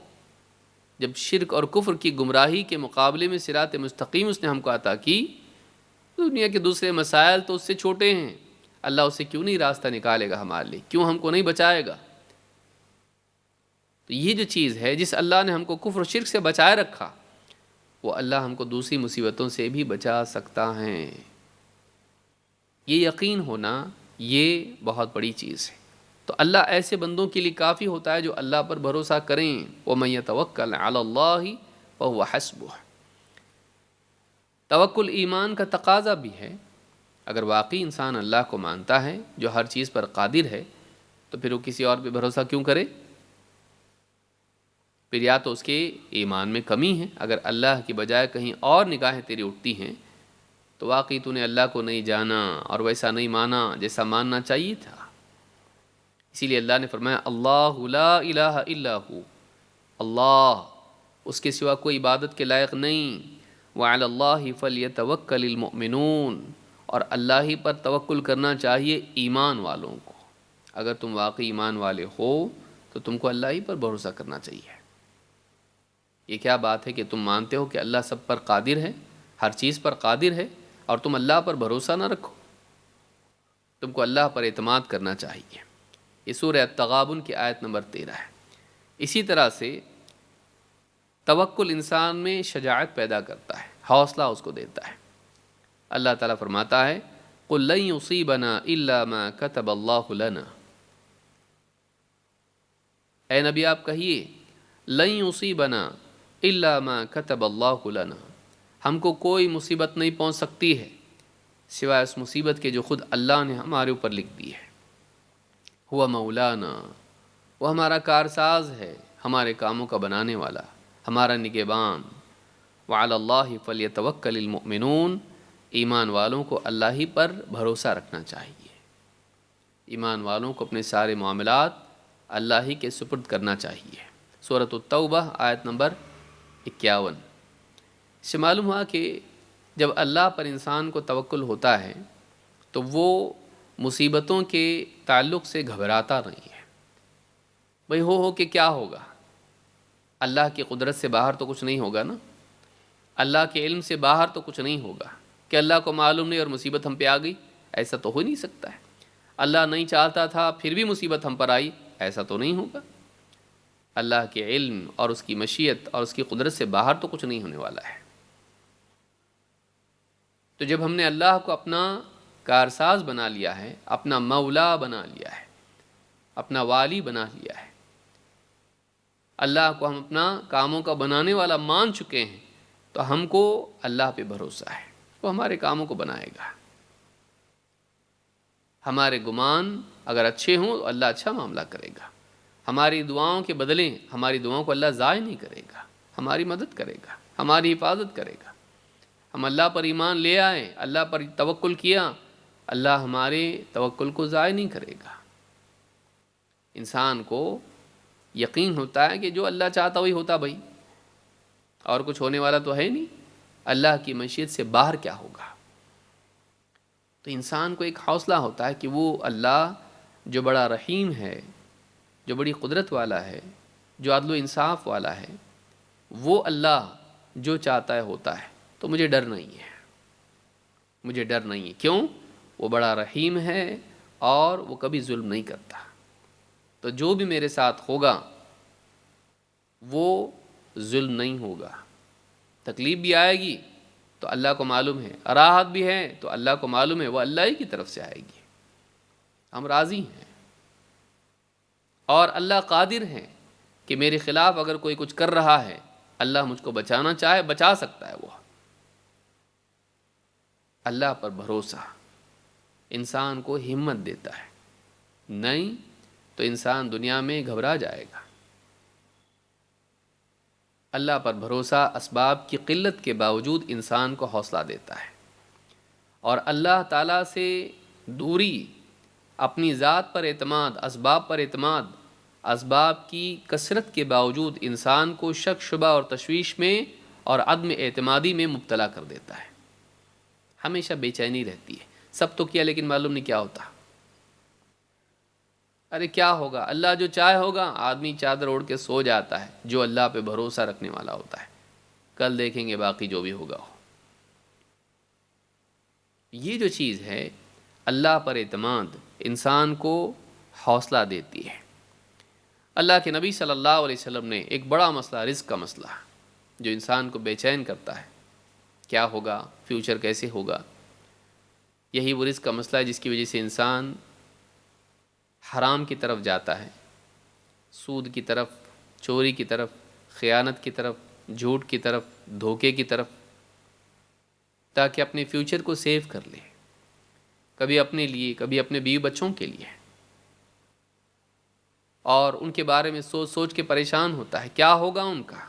جب شرک اور کفر کی گمراہی کے مقابلے میں صراط مستقیم اس نے ہم کو عطا کی، دنیا کے دوسرے مسائل تو اس سے چھوٹے ہیں، اللہ اسے کیوں نہیں راستہ نکالے گا ہمارے لیے، کیوں ہم کو نہیں بچائے گا؟ تو یہ جو چیز ہے، جس اللہ نے ہم کو کفر و شرک سے بچائے رکھا، وہ اللہ ہم کو دوسری مصیبتوں سے بھی بچا سکتا ہے۔ یہ یقین ہونا یہ بہت بڑی چیز ہے۔ تو اللہ ایسے بندوں کے لیے کافی ہوتا ہے جو اللہ پر بھروسہ کریں۔ وَمَن يَتَوَكَّلْ عَلَى اللَّهِ فَهُوَ حَسْبُهُ۔ توکل ایمان کا تقاضا بھی ہے۔ اگر واقعی انسان اللہ کو مانتا ہے جو ہر چیز پر قادر ہے، تو پھر وہ کسی اور پہ بھروسہ کیوں کرے؟ پھر یا تو اس کے ایمان میں کمی ہے، اگر اللہ کی بجائے کہیں اور نگاہیں تیری اٹھتی ہیں تو واقعی تو نے اللہ کو نہیں جانا اور ویسا نہیں مانا جیسا ماننا چاہیے تھا۔ اسی لیے اللہ نے فرمایا اللہ لا الہ الا ہو، اللہ اس کے سوا کوئی عبادت کے لائق نہیں۔ وعلی اللہ فلیتوکل المؤمنون، اور اللہ ہی پر توکل کرنا چاہیے ایمان والوں کو۔ اگر تم واقعی ایمان والے ہو تو تم کو اللہ ہی پر بھروسہ کرنا چاہیے۔ یہ کیا بات ہے کہ تم مانتے ہو کہ اللہ سب پر قادر ہے، ہر چیز پر قادر ہے، اور تم اللہ پر بھروسہ نہ رکھو؟ تم کو اللہ پر اعتماد کرنا چاہیے۔ یہ سورہ التغابن کی آیت نمبر 13 ہے۔ اسی طرح سے توکل انسان میں شجاعت پیدا کرتا ہے، حوصلہ اس کو دیتا ہے۔ اللہ تعالیٰ فرماتا ہے قُل لَن يُصِيبَنَا إِلَّا مَا كَتَبَ اللَّهُ لَنَا۔ اے نبی آپ کہیے لَن يُصِيبَنَا إِلَّا مَا كَتَبَ اللَّهُ لَنَا، ہم کو کوئی مصیبت نہیں پہنچ سکتی ہے سوائے اس مصیبت کے جو خود اللہ نے ہمارے اوپر لکھ دی ہے۔ هُوَ مَوْلَانَا، وہ ہمارا کارساز ہے، ہمارے کاموں کا بنانے والا، ہمارا نگہبان۔ وعلی اللہ فلیتوکل المؤمنون، ایمان والوں کو اللہ ہی پر بھروسہ رکھنا چاہیے۔ ایمان والوں کو اپنے سارے معاملات اللہ ہی کے سپرد کرنا چاہیے۔ سورۃ التوبہ آیت نمبر 51 سے معلوم ہوا کہ جب اللہ پر انسان کو توکل ہوتا ہے تو وہ مصیبتوں کے تعلق سے گھبراتا نہیں ہے۔ بھئی ہو کہ کیا ہوگا، اللہ کی قدرت سے باہر تو کچھ نہیں ہوگا نا، اللہ کے علم سے باہر تو کچھ نہیں ہوگا کہ اللہ کو معلوم نہیں اور مصیبت ہم پہ آ گئی، ایسا تو ہو نہیں سکتا ہے۔ اللہ نہیں چاہتا تھا پھر بھی مصیبت ہم پر آئی، ایسا تو نہیں ہوگا۔ اللہ کے علم اور اس کی مشیت اور اس کی قدرت سے باہر تو کچھ نہیں ہونے والا ہے۔ تو جب ہم نے اللہ کو اپنا کارساز بنا لیا ہے، اپنا مولا بنا لیا ہے، اپنا والی بنا لیا ہے، اللہ کو ہم اپنا کاموں کا بنانے والا مان چکے ہیں، تو ہم کو اللہ پہ بھروسہ ہے، وہ ہمارے کاموں کو بنائے گا۔ ہمارے گمان اگر اچھے ہوں تو اللہ اچھا معاملہ کرے گا، ہماری دعاؤں کے بدلے ہماری دعاؤں کو اللہ ضائع نہیں کرے گا، ہماری مدد کرے گا، ہماری حفاظت کرے گا۔ ہم اللہ پر ایمان لے آئے، اللہ پر توکل کیا، اللہ ہمارے توکل کو ضائع نہیں کرے گا۔ انسان کو یقین ہوتا ہے کہ جو اللہ چاہتا وہی ہوتا بھائی، اور کچھ ہونے والا تو ہے نہیں، اللہ کی مشیت سے باہر کیا ہوگا۔ تو انسان کو ایک حوصلہ ہوتا ہے کہ وہ اللہ جو بڑا رحیم ہے، جو بڑی قدرت والا ہے، جو عدل و انصاف والا ہے، وہ اللہ جو چاہتا ہے ہوتا ہے، تو مجھے ڈر نہیں ہے، مجھے ڈر نہیں ہے۔ کیوں؟ وہ بڑا رحیم ہے اور وہ کبھی ظلم نہیں کرتا۔ تو جو بھی میرے ساتھ ہوگا وہ ظلم نہیں ہوگا۔ تکلیف بھی آئے گی تو اللہ کو معلوم ہے، راحت بھی ہے تو اللہ کو معلوم ہے، وہ اللہ ہی کی طرف سے آئے گی، ہم راضی ہیں۔ اور اللہ قادر ہے کہ میرے خلاف اگر کوئی کچھ کر رہا ہے، اللہ مجھ کو بچانا چاہے بچا سکتا ہے۔ وہ اللہ پر بھروسہ انسان کو ہمت دیتا ہے، نہیں تو انسان دنیا میں گھبرا جائے گا۔ اللہ پر بھروسہ اسباب کی قلت کے باوجود انسان کو حوصلہ دیتا ہے، اور اللہ تعالیٰ سے دوری، اپنی ذات پر اعتماد، اسباب پر اعتماد، اسباب کی کثرت کے باوجود انسان کو شک شبہ اور تشویش میں اور عدم اعتمادی میں مبتلا کر دیتا ہے۔ ہمیشہ بے چینی رہتی ہے، سب تو کیا لیکن معلوم نہیں کیا ہوتا۔ ارے کیا ہوگا، اللہ جو چاہے ہوگا، آدمی چادر اوڑھ کے سو جاتا ہے جو اللہ پہ بھروسہ رکھنے والا ہوتا ہے، کل دیکھیں گے باقی جو بھی ہوگا ہو۔ یہ جو چیز ہے اللہ پر اعتماد انسان کو حوصلہ دیتی ہے۔ اللہ کے نبی صلی اللہ علیہ وسلم نے ایک بڑا مسئلہ، رزق کا مسئلہ، جو انسان کو بے چین کرتا ہے، کیا ہوگا، فیوچر کیسے ہوگا، یہی وہ رزق کا مسئلہ ہے جس کی وجہ سے انسان حرام کی طرف جاتا ہے، سود کی طرف، چوری کی طرف، خیانت کی طرف، جھوٹ کی طرف، دھوکے کی طرف، تاکہ اپنے فیوچر کو سیو کر لے، کبھی اپنے لیے، کبھی اپنے بیوی بچوں کے لیے، اور ان کے بارے میں سوچ سوچ کے پریشان ہوتا ہے، کیا ہوگا ان کا،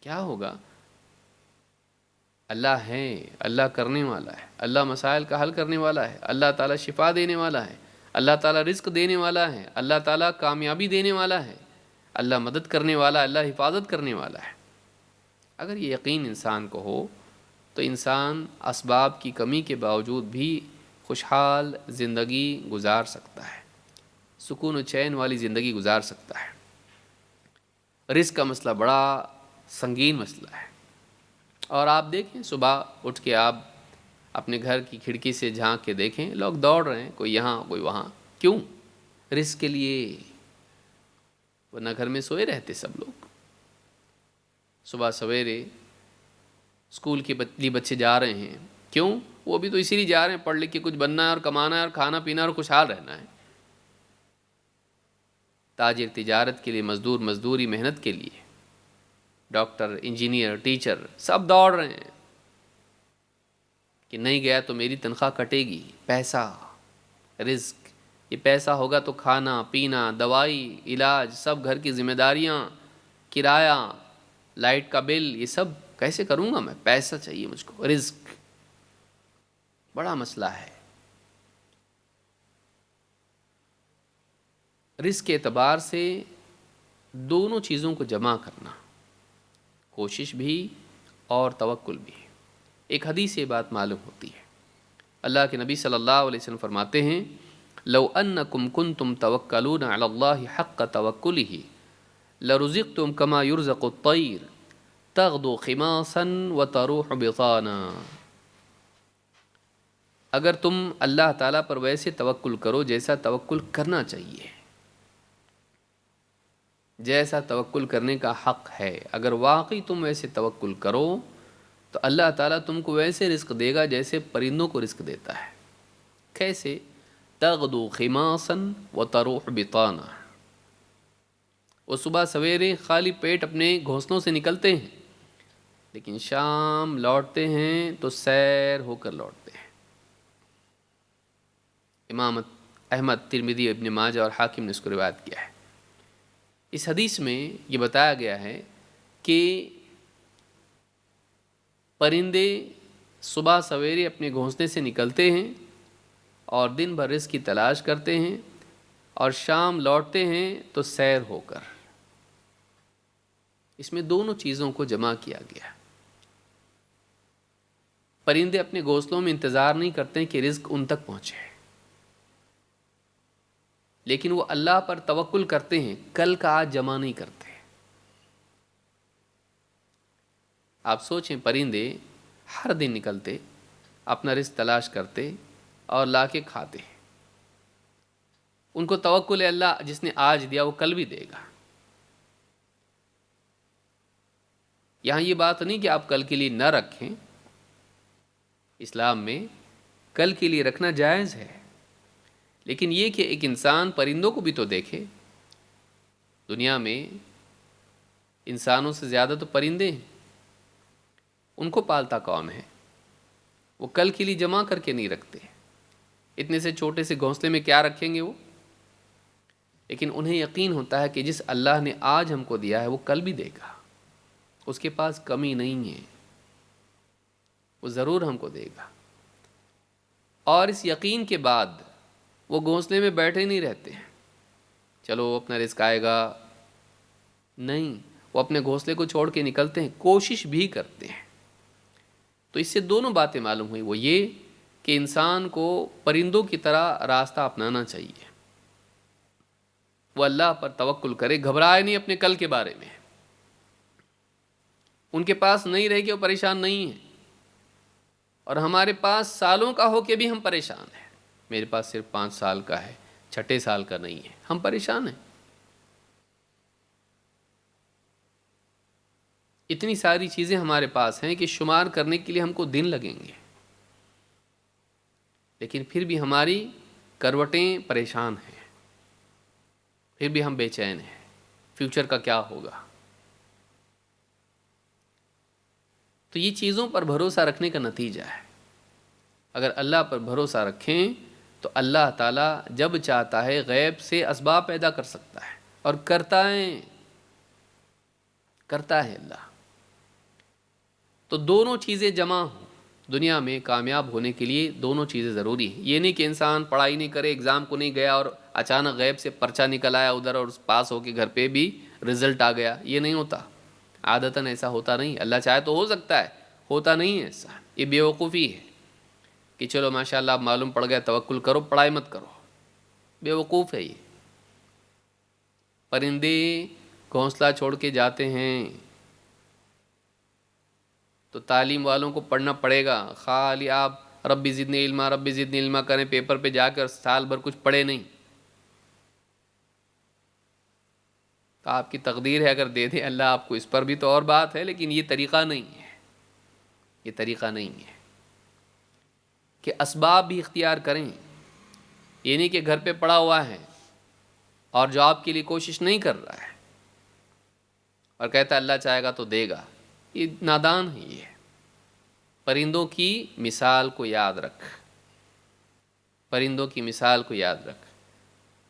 کیا ہوگا۔ اللہ ہے، اللہ کرنے والا ہے، اللہ مسائل کا حل کرنے والا ہے، اللہ تعالیٰ شفا دینے والا ہے، اللہ تعالیٰ رزق دینے والا ہے، اللہ تعالیٰ کامیابی دینے والا ہے، اللہ مدد کرنے والا، اللہ حفاظت کرنے والا ہے۔ اگر یہ یقین انسان کو ہو تو انسان اسباب کی کمی کے باوجود بھی خوشحال زندگی گزار سکتا ہے، سکون و چین والی زندگی گزار سکتا ہے۔ رزق کا مسئلہ بڑا سنگین مسئلہ ہے، اور آپ دیکھیں صبح اٹھ کے آپ اپنے گھر کی کھڑکی سے جھانک کے دیکھیں، لوگ دوڑ رہے ہیں، کوئی یہاں کوئی وہاں، کیوں؟ رزق کے لیے، ورنہ گھر میں سوئے رہتے سب لوگ۔ صبح سویرے اسکول کے لیے بچے جا رہے ہیں، کیوں؟ وہ بھی تو اسی لیے جا رہے ہیں، پڑھ لکھ کے کچھ بننا ہے اور کمانا ہے اور کھانا پینا اور خوشحال رہنا ہے۔ تاجر تجارت کے لیے، مزدور مزدوری محنت کے لیے، ڈاکٹر انجینئر ٹیچر سب دوڑ رہے ہیں کہ نہیں گیا تو میری تنخواہ کٹے گی۔ پیسہ، رزق، یہ پیسہ ہوگا تو کھانا پینا، دوائی، علاج، سب گھر کی ذمہ داریاں، کرایہ، لائٹ کا بل، یہ سب کیسے کروں گا میں؟ پیسہ چاہیے مجھ کو، رزق بڑا مسئلہ ہے۔ رزق کے اعتبار سے دونوں چیزوں کو جمع کرنا، کوشش بھی اور توکل بھی۔ ایک حدیث سے یہ بات معلوم ہوتی ہے، اللہ کے نبی صلی اللہ علیہ وسلم فرماتے ہیں، لو انکم کنتم توکلون علی اللہ حق توکلہ لرزقتم کما یرزق الطیر تغدو خماصا وتروح بطانا۔ اگر تم اللہ تعالیٰ پر ویسے توکل کرو جیسا توکل کرنا چاہیے، جیسا توکل کرنے کا حق ہے، اگر واقعی تم ویسے توکل کرو تو اللہ تعالیٰ تم کو ویسے رزق دے گا جیسے پرندوں کو رزق دیتا ہے۔ کیسے؟ تغدو خماصا وتروح بطانا، وہ صبح سویرے خالی پیٹ اپنے گھونسلوں سے نکلتے ہیں، لیکن شام لوٹتے ہیں تو سیر ہو کر لوٹتے ہیں۔ امام احمد، ترمذی، ابن ماجہ اور حاکم نے اس کو روایت کیا ہے۔ اس حدیث میں یہ بتایا گیا ہے کہ پرندے صبح سویرے اپنے گھونسلے سے نکلتے ہیں اور دن بھر رزق کی تلاش کرتے ہیں، اور شام لوٹتے ہیں تو سیر ہو کر۔ اس میں دونوں چیزوں کو جمع کیا گیا۔ پرندے اپنے گھونسلوں میں انتظار نہیں کرتے کہ رزق ان تک پہنچے، لیکن وہ اللہ پر توکل کرتے ہیں، کل کا آج جمع نہیں کرتے۔ آپ سوچیں، پرندے ہر دن نکلتے، اپنا رزق تلاش کرتے اور لا کے کھاتے، ان کو توکل ہے اللہ جس نے آج دیا وہ کل بھی دے گا۔ یہاں یہ بات نہیں کہ آپ کل کے لیے نہ رکھیں، اسلام میں کل کے لیے رکھنا جائز ہے، لیکن یہ کہ ایک انسان پرندوں کو بھی تو دیکھے۔ دنیا میں انسانوں سے زیادہ تو پرندے ہیں، ان کو پالتا کون ہے؟ وہ کل کے لیے جمع کر کے نہیں رکھتے، اتنے سے چھوٹے سے گھونسلے میں کیا رکھیں گے وہ؟ لیکن انہیں یقین ہوتا ہے کہ جس اللہ نے آج ہم کو دیا ہے وہ کل بھی دے گا۔ اس کے پاس کمی نہیں ہے، وہ ضرور ہم کو دے گا۔ اور اس یقین کے بعد وہ گھونسلے میں بیٹھے نہیں رہتے ہیں، چلو اپنا رزق آئے گا، نہیں، وہ اپنے گھونسلے کو چھوڑ کے نکلتے ہیں، کوشش بھی کرتے ہیں۔ تو اس سے دونوں باتیں معلوم ہوئی، وہ یہ کہ انسان کو پرندوں کی طرح راستہ اپنانا چاہیے، وہ اللہ پر توکل کرے، گھبرائے نہیں اپنے کل کے بارے میں، ان کے پاس نہیں رہے کہ وہ پریشان نہیں ہیں، اور ہمارے پاس سالوں کا ہو کے بھی ہم پریشان ہیں، میرے پاس صرف 5 سال کا ہے، 6 سال کا نہیں ہے، ہم پریشان ہیں۔ اتنی ساری چیزیں ہمارے پاس ہیں کہ شمار کرنے کے لیے ہم کو دن لگیں گے، لیکن پھر بھی ہماری کروٹیں پریشان ہیں، پھر بھی ہم بے چین ہیں، فیوچر کا کیا ہوگا۔ تو یہ چیزوں پر بھروسہ رکھنے کا نتیجہ ہے۔ اگر اللہ پر بھروسہ رکھیں تو اللہ تعالیٰ جب چاہتا ہے غیب سے اسباب پیدا کر سکتا ہے، اور کرتا ہے اللہ۔ تو دونوں چیزیں جمع ہوں، دنیا میں کامیاب ہونے کے لیے دونوں چیزیں ضروری ہیں۔ یہ نہیں کہ انسان پڑھائی نہیں کرے، ایگزام کو نہیں گیا اور اچانک غیب سے پرچہ نکل آیا ادھر اور پاس ہو کے گھر پہ بھی رزلٹ آ گیا، یہ نہیں ہوتا، عادتاً ایسا ہوتا نہیں۔ اللہ چاہے تو ہو سکتا ہے، ہوتا نہیں ہے ایسا، یہ بیوقوفی ہے کہ چلو ماشاءاللہ اب معلوم پڑ گیا توکل کرو، پڑھائی مت کرو، بیوقوف ہے یہ۔ پرندے گھونسلہ چھوڑ کے جاتے ہیں تو تعلیم والوں کو پڑھنا پڑے گا، خالی آپ ربی زدنی علما ربی زدنی علما کریں پیپر پہ جا کر سال بھر کچھ پڑھے نہیں، تو آپ کی تقدیر ہے اگر دے دے اللہ آپ کو، اس پر بھی تو اور بات ہے، لیکن یہ طریقہ نہیں ہے، یہ طریقہ نہیں ہے کہ اسباب بھی اختیار کریں۔ یہ نہیں کہ گھر پہ پڑا ہوا ہے اور جاب کے لیے کوشش نہیں کر رہا ہے اور کہتا اللہ چاہے گا تو دے گا، یہ نادان ہے۔ یہ پرندوں کی مثال کو یاد رکھ، پرندوں کی مثال کو یاد رکھ،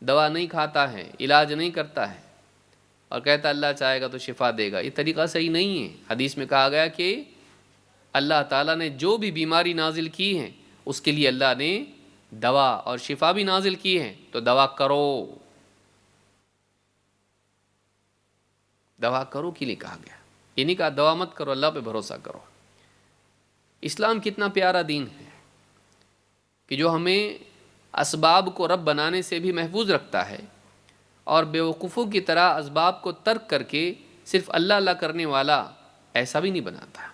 دوا نہیں کھاتا ہے، علاج نہیں کرتا ہے اور کہتا اللہ چاہے گا تو شفا دے گا، یہ طریقہ صحیح نہیں ہے۔ حدیث میں کہا گیا کہ اللہ تعالیٰ نے جو بھی بیماری نازل کی ہیں اس کے لیے اللہ نے دوا اور شفا بھی نازل کی ہیں، تو دوا کرو، دوا کرو کے لیے کہا گیا، یہ نہیں کہا دوا مت کرو، اللہ پہ بھروسہ کرو۔ اسلام کتنا پیارا دین ہے کہ جو ہمیں اسباب کو رب بنانے سے بھی محفوظ رکھتا ہے، اور بیوقوفوں کی طرح اسباب کو ترک کر کے صرف اللہ اللہ کرنے والا ایسا بھی نہیں بناتا،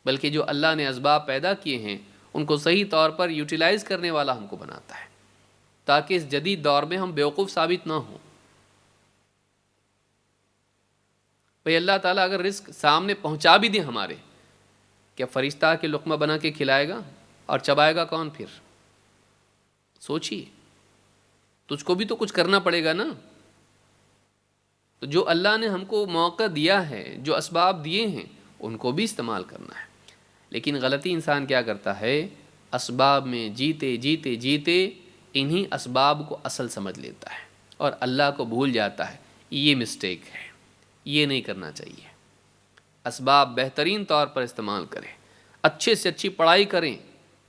بلکہ جو اللہ نے اسباب پیدا کیے ہیں ان کو صحیح طور پر یوٹیلائز کرنے والا ہم کو بناتا ہے، تاکہ اس جدید دور میں ہم بیوقوف ثابت نہ ہوں۔ بھئی اللہ تعالیٰ اگر رزق سامنے پہنچا بھی دے ہمارے، کیا فرشتہ کے لقمہ بنا کے کھلائے گا اور چبائے گا کون پھر؟ سوچیے، تجھ کو بھی تو کچھ کرنا پڑے گا نا۔ تو جو اللہ نے ہم کو موقع دیا ہے، جو اسباب دیے ہیں، ان کو بھی استعمال کرنا ہے۔ لیکن غلطی انسان کیا کرتا ہے، اسباب میں جیتے جیتے جیتے انہی اسباب کو اصل سمجھ لیتا ہے اور اللہ کو بھول جاتا ہے۔ یہ مسٹیک ہے، یہ نہیں کرنا چاہیے۔ اسباب بہترین طور پر استعمال کریں، اچھے سے اچھی پڑھائی کریں،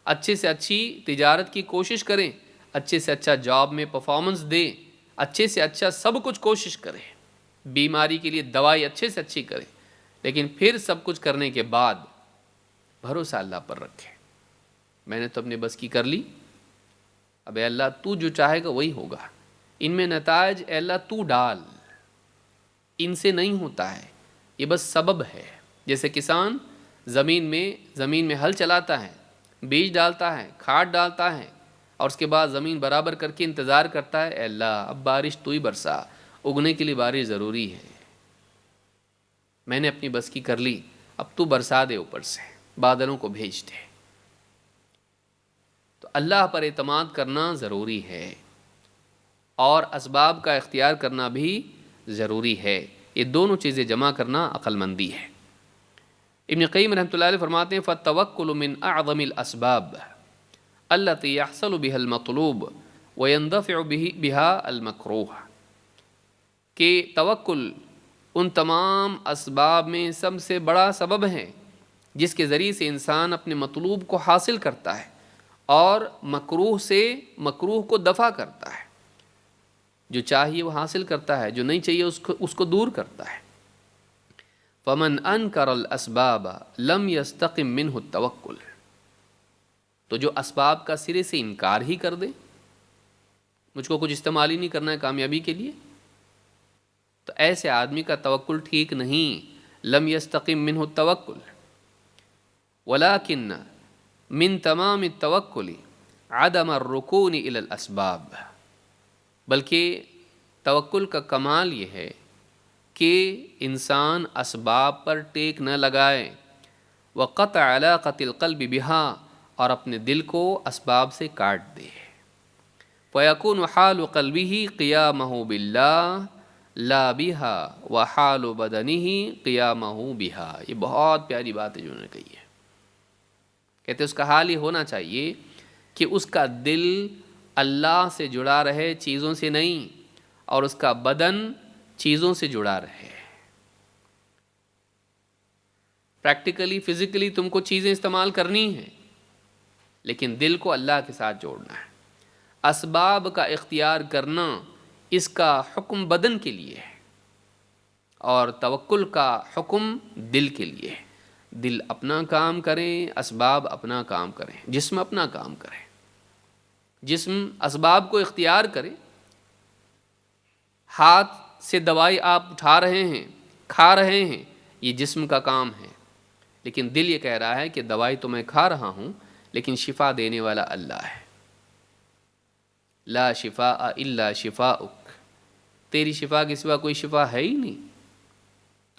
اچھے سے اچھی تجارت کی کوشش کریں، اچھے سے اچھا جاب میں پرفارمنس دیں، اچھے سے اچھا سب کچھ کوشش کریں، بیماری کے لیے دوائی اچھے سے اچھی کریں، لیکن پھر سب کچھ کرنے کے بعد بھروسہ اللہ پر رکھیں۔ میں نے تو اپنے بس کی کر لی، اب اے اللہ تو جو چاہے گا وہی ہوگا، ان میں نتائج اے اللہ تو ڈال، ان سے نہیں ہوتا ہے، یہ بس سبب ہے۔ جیسے کسان زمین میں ہل چلاتا ہے، بیج ڈالتا ہے، کھاد ڈالتا ہے، اور اس کے بعد زمین برابر کر کے انتظار کرتا ہے، اے اللہ اب بارش تو ہی برسا، اگنے کے لیے بارش ضروری ہے، میں نے اپنی بس کی کر لی، اب تو برسا دے، اوپر سے بادلوں کو بھیج دے۔ تو اللہ پر اعتماد کرنا ضروری ہے اور اسباب کا اختیار کرنا بھی ضروری ہے، یہ دونوں چیزیں جمع کرنا عقل مندی ہے۔ ابن قیم رحمۃ اللہ علیہ فرماتے ہیں فَالتَّوَكُّلُ مِنْ أَعْظَمِ الْأَسْبَابِ الَّتِي يَحْصَلُ بِهَا الْمَطْلُوبُ وَيَنْدَفِعُ بِهَا الْمَكْرُوهُ، کہ توکل ان تمام اسباب میں سب سے بڑا سبب ہے جس کے ذریعے سے انسان اپنے مطلوب کو حاصل کرتا ہے اور مکروہ سے مکروہ کو دفع کرتا ہے. جو چاہیے وہ حاصل کرتا ہے، جو نہیں چاہیے اس کو دور کرتا ہے. فمن انکر الاسباب لم یستقم منہ التوکل. تو جو اسباب کا سرے سے انکار ہی کر دے، مجھ کو کچھ استعمال ہی نہیں کرنا ہے کامیابی کے لیے، تو ایسے آدمی کا توکل ٹھیک نہیں. لم یستقم منہ التوکل ولکن من تمام التوکل عدم الرکون الی الاسباب. بلکہ توکل کا کمال یہ ہے کہ انسان اسباب پر ٹیک نہ لگائے. وقطع علاقۃ القلب بها، اور اپنے دل کو اسباب سے کاٹ دے. فیکون حال قلبہ قیامہ باللہ لا بها وحال بدنہ قیامہ بها. یہ بہت پیاری بات ہے جو انہوں نے کہی ہے. کہتے اس کا حال یہ ہونا چاہیے کہ اس کا دل اللہ سے جڑا رہے، چیزوں سے نہیں، اور اس کا بدن چیزوں سے جڑا رہے. پریکٹیکلی فزیکلی تم کو چیزیں استعمال کرنی ہیں، لیکن دل کو اللہ کے ساتھ جوڑنا ہے. اسباب کا اختیار کرنا، اس کا حکم بدن کے لیے ہے، اور توکل کا حکم دل کے لیے ہے. دل اپنا کام کریں، اسباب اپنا کام کریں، جسم اپنا کام کریں. جسم اسباب کو اختیار کرے. ہاتھ سے دوائی آپ اٹھا رہے ہیں، کھا رہے ہیں، یہ جسم کا کام ہے. لیکن دل یہ کہہ رہا ہے کہ دوائی تو میں کھا رہا ہوں لیکن شفا دینے والا اللہ ہے. لا شفاء الا شفاؤک، تیری شفا کے سوا کوئی شفا ہے ہی نہیں.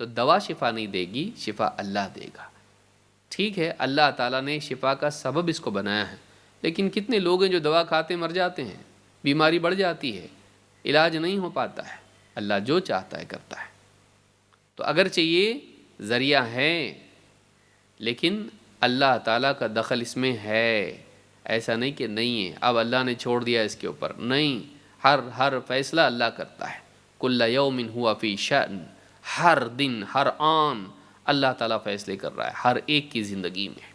تو دوا شفا نہیں دے گی، شفا اللہ دے گا. ٹھیک ہے، اللہ تعالیٰ نے شفا کا سبب اس کو بنایا ہے، لیکن کتنے لوگ ہیں جو دوا کھاتے مر جاتے ہیں، بیماری بڑھ جاتی ہے، علاج نہیں ہو پاتا ہے. اللہ جو چاہتا ہے کرتا ہے. تو اگرچہ یہ ذریعہ ہے، لیکن اللہ تعالیٰ کا دخل اس میں ہے. ایسا نہیں کہ نہیں ہے، اب اللہ نے چھوڑ دیا اس کے اوپر، نہیں. ہر فیصلہ اللہ کرتا ہے. کل یوم ہوا فی شأن، ہر دن ہر آن اللہ تعالیٰ فیصلے کر رہا ہے ہر ایک کی زندگی میں.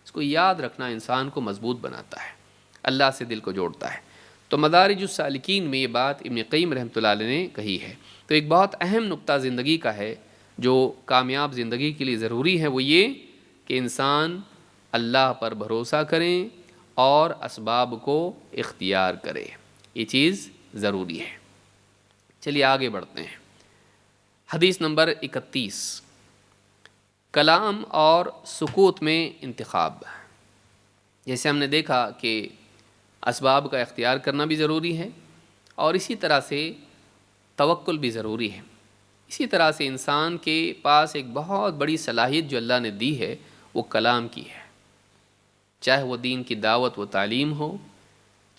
اس کو یاد رکھنا انسان کو مضبوط بناتا ہے، اللہ سے دل کو جوڑتا ہے. تو مدارج السالکین میں یہ بات ابن قیم رحمۃ اللہ علیہ نے کہی ہے. تو ایک بہت اہم نقطہ زندگی کا ہے جو کامیاب زندگی کے لیے ضروری ہے، وہ یہ کہ انسان اللہ پر بھروسہ کریں اور اسباب کو اختیار کرے. یہ چیز ضروری ہے. چلیے آگے بڑھتے ہیں. حدیث نمبر 31، کلام اور سکوت میں انتخاب. جیسے ہم نے دیکھا کہ اسباب کا اختیار کرنا بھی ضروری ہے، اور اسی طرح سے توکل بھی ضروری ہے. اسی طرح سے انسان کے پاس ایک بہت بڑی صلاحیت جو اللہ نے دی ہے وہ کلام کی ہے. چاہے وہ دین کی دعوت و تعلیم ہو،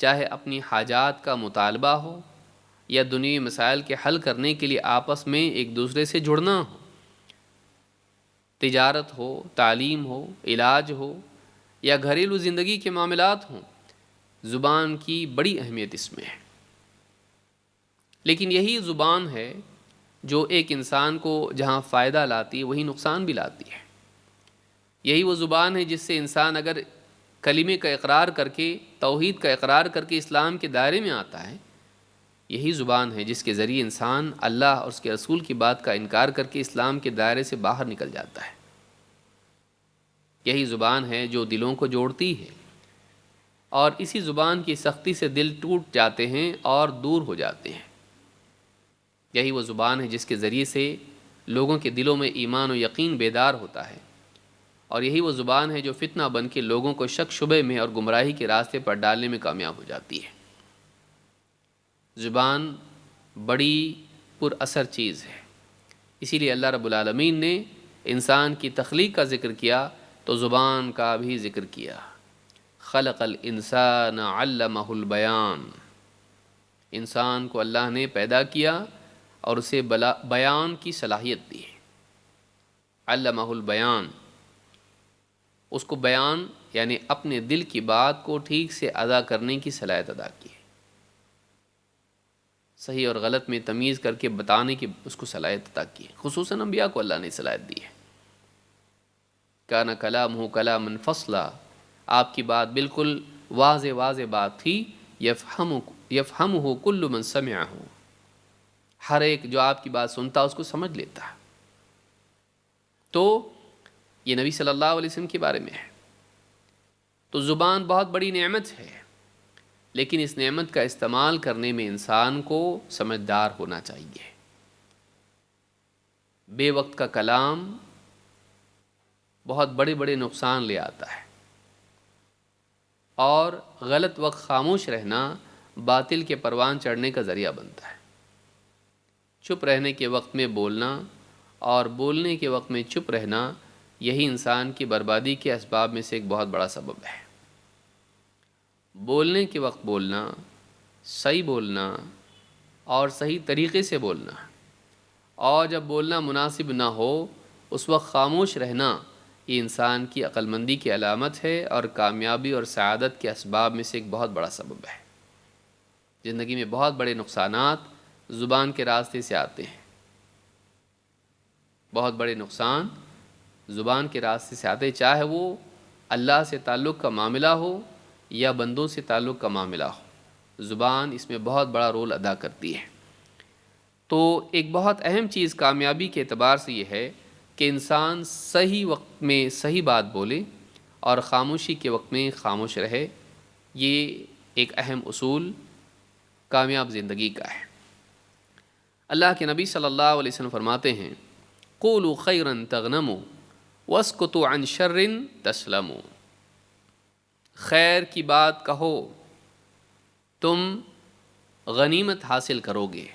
چاہے اپنی حاجات کا مطالبہ ہو، یا دنیوی مسائل کے حل کرنے کے لیے آپس میں ایک دوسرے سے جڑنا ہو، تجارت ہو، تعلیم ہو، علاج ہو، یا گھریلو زندگی کے معاملات ہوں. زبان کی بڑی اہمیت اس میں ہے. لیکن یہی زبان ہے جو ایک انسان کو جہاں فائدہ لاتی ہے وہی نقصان بھی لاتی ہے. یہی وہ زبان ہے جس سے انسان اگر کلمے کا اقرار کر کے، توحید کا اقرار کر کے اسلام کے دائرے میں آتا ہے، یہی زبان ہے جس کے ذریعے انسان اللہ اور اس کے رسول کی بات کا انکار کر کے اسلام کے دائرے سے باہر نکل جاتا ہے. یہی زبان ہے جو دلوں کو جوڑتی ہے، اور اسی زبان کی سختی سے دل ٹوٹ جاتے ہیں اور دور ہو جاتے ہیں. یہی وہ زبان ہے جس کے ذریعے سے لوگوں کے دلوں میں ایمان و یقین بیدار ہوتا ہے، اور یہی وہ زبان ہے جو فتنہ بن کے لوگوں کو شک شبے میں اور گمراہی کے راستے پر ڈالنے میں کامیاب ہو جاتی ہے. زبان بڑی پر اثر چیز ہے. اسی لیے اللہ رب العالمین نے انسان کی تخلیق کا ذکر کیا تو زبان کا بھی ذکر کیا. خلق الانسان علمہ البیان. انسان کو اللہ نے پیدا کیا اور اسے بیان کی صلاحیت دی. علمہ البیان، اس کو بیان یعنی اپنے دل کی بات کو ٹھیک سے ادا کرنے کی صلاحیت ادا کی. صحیح اور غلط میں تمیز کر کے بتانے کی اس کو صلاحیت عطا کی ہے. خصوصاً انبیاء کو اللہ نے صلاحیت دی ہے. کان کلامہ کلاما فصلا، آپ کی بات بالکل واضح واضح بات تھی. یفہمہ کل من سمعہ، ہر ایک جو آپ کی بات سنتا اس کو سمجھ لیتا. تو یہ نبی صلی اللہ علیہ وسلم کے بارے میں ہے. تو زبان بہت بڑی نعمت ہے، لیکن اس نعمت کا استعمال کرنے میں انسان کو سمجھدار ہونا چاہیے. بے وقت کا کلام بہت بڑے بڑے نقصان لے آتا ہے، اور غلط وقت خاموش رہنا باطل کے پروان چڑھنے کا ذریعہ بنتا ہے. چپ رہنے کے وقت میں بولنا اور بولنے کے وقت میں چپ رہنا، یہی انسان کی بربادی کے اسباب میں سے ایک بہت بڑا سبب ہے. بولنے کے وقت بولنا، صحیح بولنا اور صحیح طریقے سے بولنا، اور جب بولنا مناسب نہ ہو اس وقت خاموش رہنا، یہ انسان کی عقل مندی کی علامت ہے اور کامیابی اور سعادت کے اسباب میں سے ایک بہت بڑا سبب ہے. زندگی میں بہت بڑے نقصانات زبان کے راستے سے آتے ہیں. بہت بڑے نقصان زبان کے راستے سے آتے ہیں، چاہے وہ اللہ سے تعلق کا معاملہ ہو یا بندوں سے تعلق کا معاملہ ہو. زبان اس میں بہت بڑا رول ادا کرتی ہے. تو ایک بہت اہم چیز کامیابی کے اعتبار سے یہ ہے کہ انسان صحیح وقت میں صحیح بات بولے اور خاموشی کے وقت میں خاموش رہے. یہ ایک اہم اصول کامیاب زندگی کا ہے. اللہ کے نبی صلی اللہ علیہ وسلم فرماتے ہیں، قولوا خیرا تغنموا واسکتوا عن شر تسلموا. خیر کی بات کہو تم غنیمت حاصل کرو گے،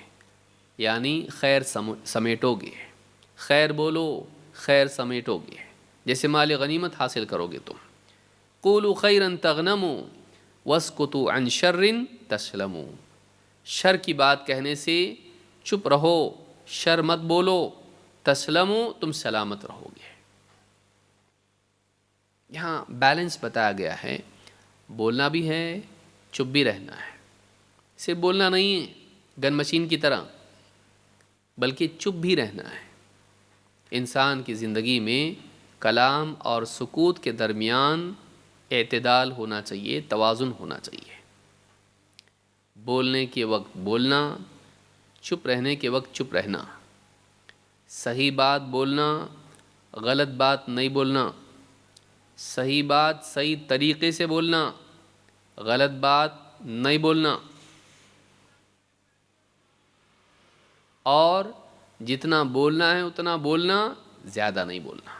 یعنی خیر سمیٹو گے. خیر بولو، خیر سمیٹو گے، جیسے مال غنیمت حاصل کرو گے تم. قولوا خیرا تغنموا واسکتوا عن شر تسلموا. شر کی بات کہنے سے چپ رہو، شر مت بولو. تسلموا، تم سلامت رہو گے. یہاں بیلنس بتایا گیا ہے، بولنا بھی ہے، چپ بھی رہنا ہے. صرف بولنا نہیں ہے گن مشین کی طرح، بلکہ چپ بھی رہنا ہے. انسان کی زندگی میں کلام اور سکوت کے درمیان اعتدال ہونا چاہیے، توازن ہونا چاہیے. بولنے کے وقت بولنا، چپ رہنے کے وقت چپ رہنا. صحیح بات بولنا، غلط بات نہیں بولنا. صحیح بات صحیح طریقے سے بولنا، غلط بات نہیں بولنا. اور جتنا بولنا ہے اتنا بولنا، زیادہ نہیں بولنا.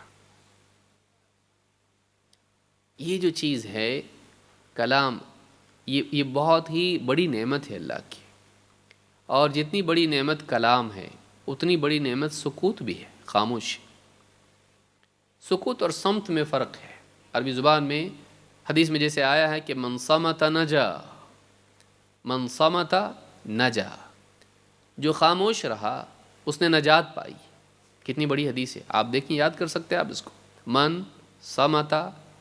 یہ جو چیز ہے کلام، یہ بہت ہی بڑی نعمت ہے اللہ کی. اور جتنی بڑی نعمت کلام ہے اتنی بڑی نعمت سکوت بھی ہے، خاموشی. سکوت اور صمت میں فرق ہے. عربی زبان میں حدیث میں جیسے آیا ہے کہ من صمت نجا، من صمت نجا، جو خاموش رہا اس نے نجات پائی. کتنی بڑی حدیث ہے، آپ دیکھیں، یاد کر سکتے ہیں آپ اس کو. من صمت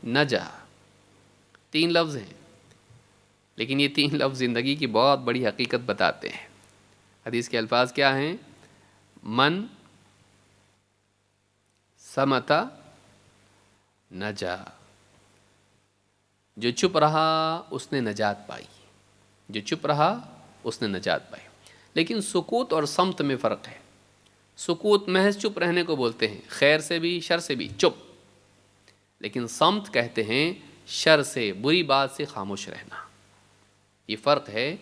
نجا، 3 لفظ ہیں، لیکن یہ 3 لفظ زندگی کی بہت بڑی حقیقت بتاتے ہیں. حدیث کے الفاظ کیا ہیں؟ من صمت نجا، جو چپ رہا اس نے نجات پائی، جو چپ رہا اس نے نجات پائی. لیکن سکوت اور صمت میں فرق ہے. سکوت محض چپ رہنے کو بولتے ہیں، خیر سے بھی شر سے بھی چپ. لیکن صمت کہتے ہیں شر سے، بری بات سے خاموش رہنا. یہ فرق ہے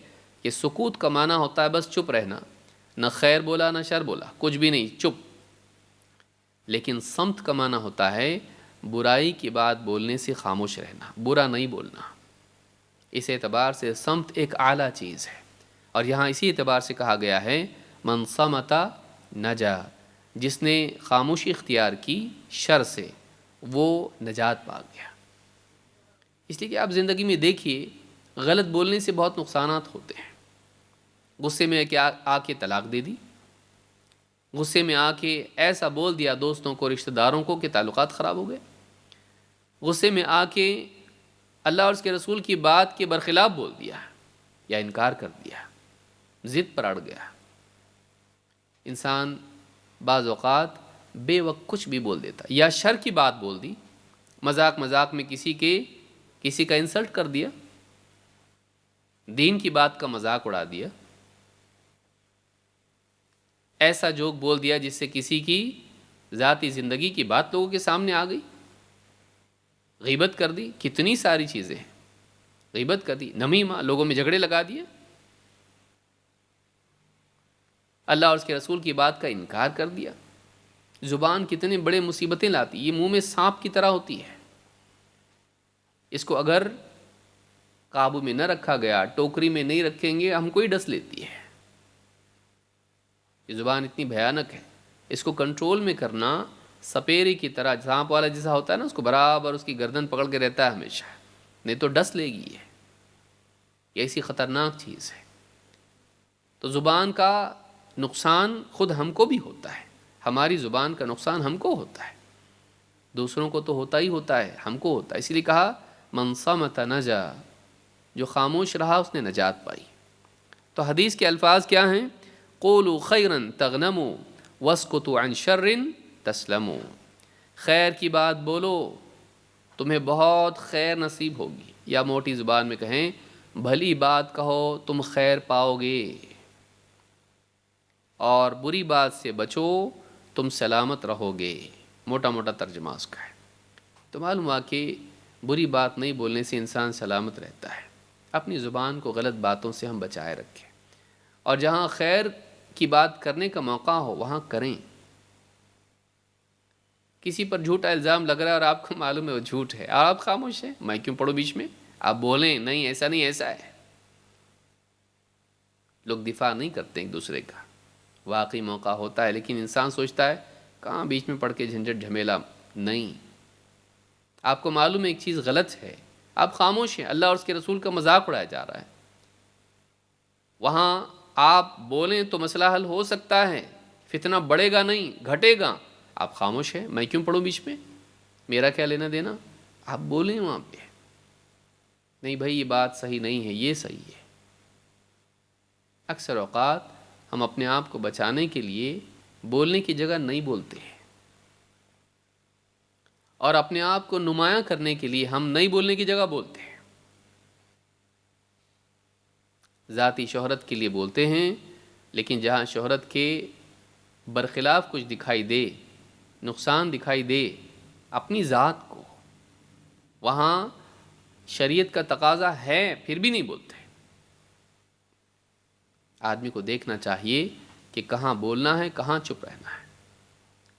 کہ سکوت کا معنی ہوتا ہے بس چپ رہنا، نہ خیر بولا نہ شر بولا، کچھ بھی نہیں، چپ. لیکن صمت کا معنی ہوتا ہے برائی کی بات بولنے سے خاموش رہنا، برا نہیں بولنا. اس اعتبار سے صمت ایک اعلیٰ چیز ہے. اور یہاں اسی اعتبار سے کہا گیا ہے من صمت نجا، جس نے خاموشی اختیار کی شر سے وہ نجات پا گیا. اس لیے کہ آپ زندگی میں دیکھیے غلط بولنے سے بہت نقصانات ہوتے ہیں. غصے میں کہ آ کے طلاق دے دی، غصے میں آ کے ایسا بول دیا دوستوں کو، رشتہ داروں کو کہ تعلقات خراب ہو گئے. غصے میں آ کے اللہ اور اس کے رسول کی بات کے برخلاف بول دیا یا انکار کر دیا. ضد پر اڑ گیا۔ انسان بعض اوقات بے وقت کچھ بھی بول دیتا، یا شر کی بات بول دی، مذاق مذاق میں کسی کا انسلٹ کر دیا، دین کی بات کا مذاق اڑا دیا، ایسا جوک بول دیا جس سے کسی کی ذاتی زندگی کی بات لوگوں کے سامنے آ گئی، غیبت کر دی، کتنی ساری چیزیں ہیں، غیبت کر دی، نمیمہ، لوگوں میں جھگڑے لگا دیے، اللہ اور اس کے رسول کی بات کا انکار کر دیا۔ زبان کتنے بڑے مصیبتیں لاتی، یہ منہ میں سانپ کی طرح ہوتی ہے، اس کو اگر قابو میں نہ رکھا گیا، ٹوکری میں نہیں رکھیں گے ہم کو ہی ڈس لیتی ہے۔ یہ زبان اتنی بھیانک ہے، اس کو کنٹرول میں کرنا سپیرے کی طرح، سانپ والا جیسا ہوتا ہے نا، اس کو برابر اس کی گردن پکڑ کے رہتا ہے ہمیشہ، نہیں تو ڈس لے گی یہ ایسی خطرناک چیز ہے۔ تو زبان کا نقصان خود ہم کو بھی ہوتا ہے، ہماری زبان کا نقصان ہم کو ہوتا ہے، دوسروں کو تو ہوتا ہی ہوتا ہے، ہم کو ہوتا ہے۔ اسی لیے کہا من صمت نجا، جو خاموش رہا اس نے نجات پائی۔ تو حدیث کے الفاظ کیا ہیں؟ قولوا خیرا تغنموا واسکتوا عن شر تسلموا، خیر کی بات بولو تمہیں بہت خیر نصیب ہوگی، یا موٹی زبان میں کہیں بھلی بات کہو تم خیر پاؤ گے، اور بری بات سے بچو تم سلامت رہو گے۔ موٹا موٹا ترجمہ اس کا ہے۔ تو معلوم ہوا کہ بری بات نہیں بولنے سے انسان سلامت رہتا ہے۔ اپنی زبان کو غلط باتوں سے ہم بچائے رکھیں، اور جہاں خیر کی بات کرنے کا موقع ہو وہاں کریں۔ کسی پر جھوٹا الزام لگ رہا ہے اور آپ کو معلوم ہے وہ جھوٹ ہے، اور آپ خاموش ہیں، میں کیوں پڑھوں بیچ میں؟ آپ بولیں نہیں ایسا نہیں، ایسا ہے۔ لوگ دفاع نہیں کرتے ایک دوسرے کا، واقعی موقع ہوتا ہے لیکن انسان سوچتا ہے کہاں بیچ میں پڑھ کے جھنجھٹ جھمیلا۔ نہیں، آپ کو معلوم ہے ایک چیز غلط ہے، آپ خاموش ہیں، اللہ اور اس کے رسول کا مذاق اڑایا جا رہا ہے، وہاں آپ بولیں تو مسئلہ حل ہو سکتا ہے، فتنہ بڑھے گا نہیں گھٹے گا۔ آپ خاموش ہیں، میں کیوں پڑھوں بیچ میں، میرا کیا لینا دینا؟ آپ بولیں وہاں پہ، نہیں بھائی یہ بات صحیح نہیں ہے، یہ صحیح ہے۔ اکثر اوقات ہم اپنے آپ کو بچانے کے لیے بولنے کی جگہ نہیں بولتے ہیں، اور اپنے آپ کو نمایاں کرنے کے لیے ہم نہیں بولنے کی جگہ بولتے ہیں، ذاتی شہرت کے لیے بولتے ہیں، لیکن جہاں شہرت کے برخلاف کچھ دکھائی دے، نقصان دکھائی دے اپنی ذات کو، وہاں شریعت کا تقاضا ہے پھر بھی نہیں بولتے۔ آدمی کو دیکھنا چاہیے کہ کہاں بولنا ہے کہاں چپ رہنا ہے،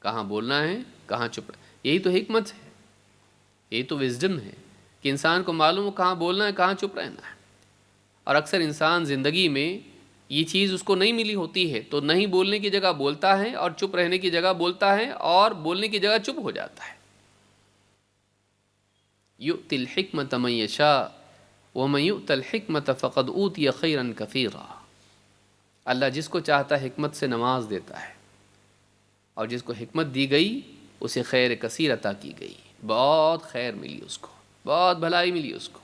کہاں بولنا ہے کہاں چپ رہنا ہے۔ یہی تو حکمت ہے، یہی تو وزڈم ہے کہ انسان کو معلوم ہو کہاں بولنا ہے کہاں چپ رہنا ہے۔ اور اکثر انسان زندگی میں یہ چیز اس کو نہیں ملی ہوتی ہے، تو نہیں بولنے کی جگہ بولتا ہے، اور چپ رہنے کی جگہ بولتا ہے، اور بولنے کی جگہ چپ ہو جاتا ہے۔ یؤتی الحکمت من یشاء ومن یؤت الحکمت فقد اوتی خیرا کثیرا، اللہ جس کو چاہتا ہے حکمت سے نواز دیتا ہے، اور جس کو حکمت دی گئی اسے خیر کثیر عطا کی گئی، بہت خیر ملی اس کو، بہت بھلائی ملی اس کو۔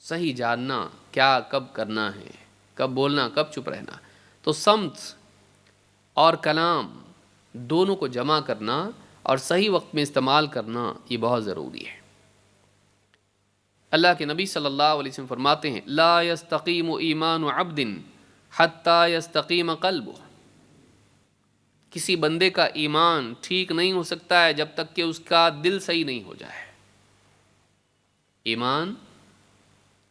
صحیح جاننا کیا کب کرنا ہے، کب بولنا کب چپ رہنا، تو سمت اور کلام دونوں کو جمع کرنا اور صحیح وقت میں استعمال کرنا یہ بہت ضروری ہے۔ اللہ کے نبی صلی اللہ علیہ وسلم فرماتے ہیں لا یستقیم ایمان عبد حتی یستقیم قلبہ، کسی بندے کا ایمان ٹھیک نہیں ہو سکتا ہے جب تک کہ اس کا دل صحیح نہیں ہو جائے۔ ایمان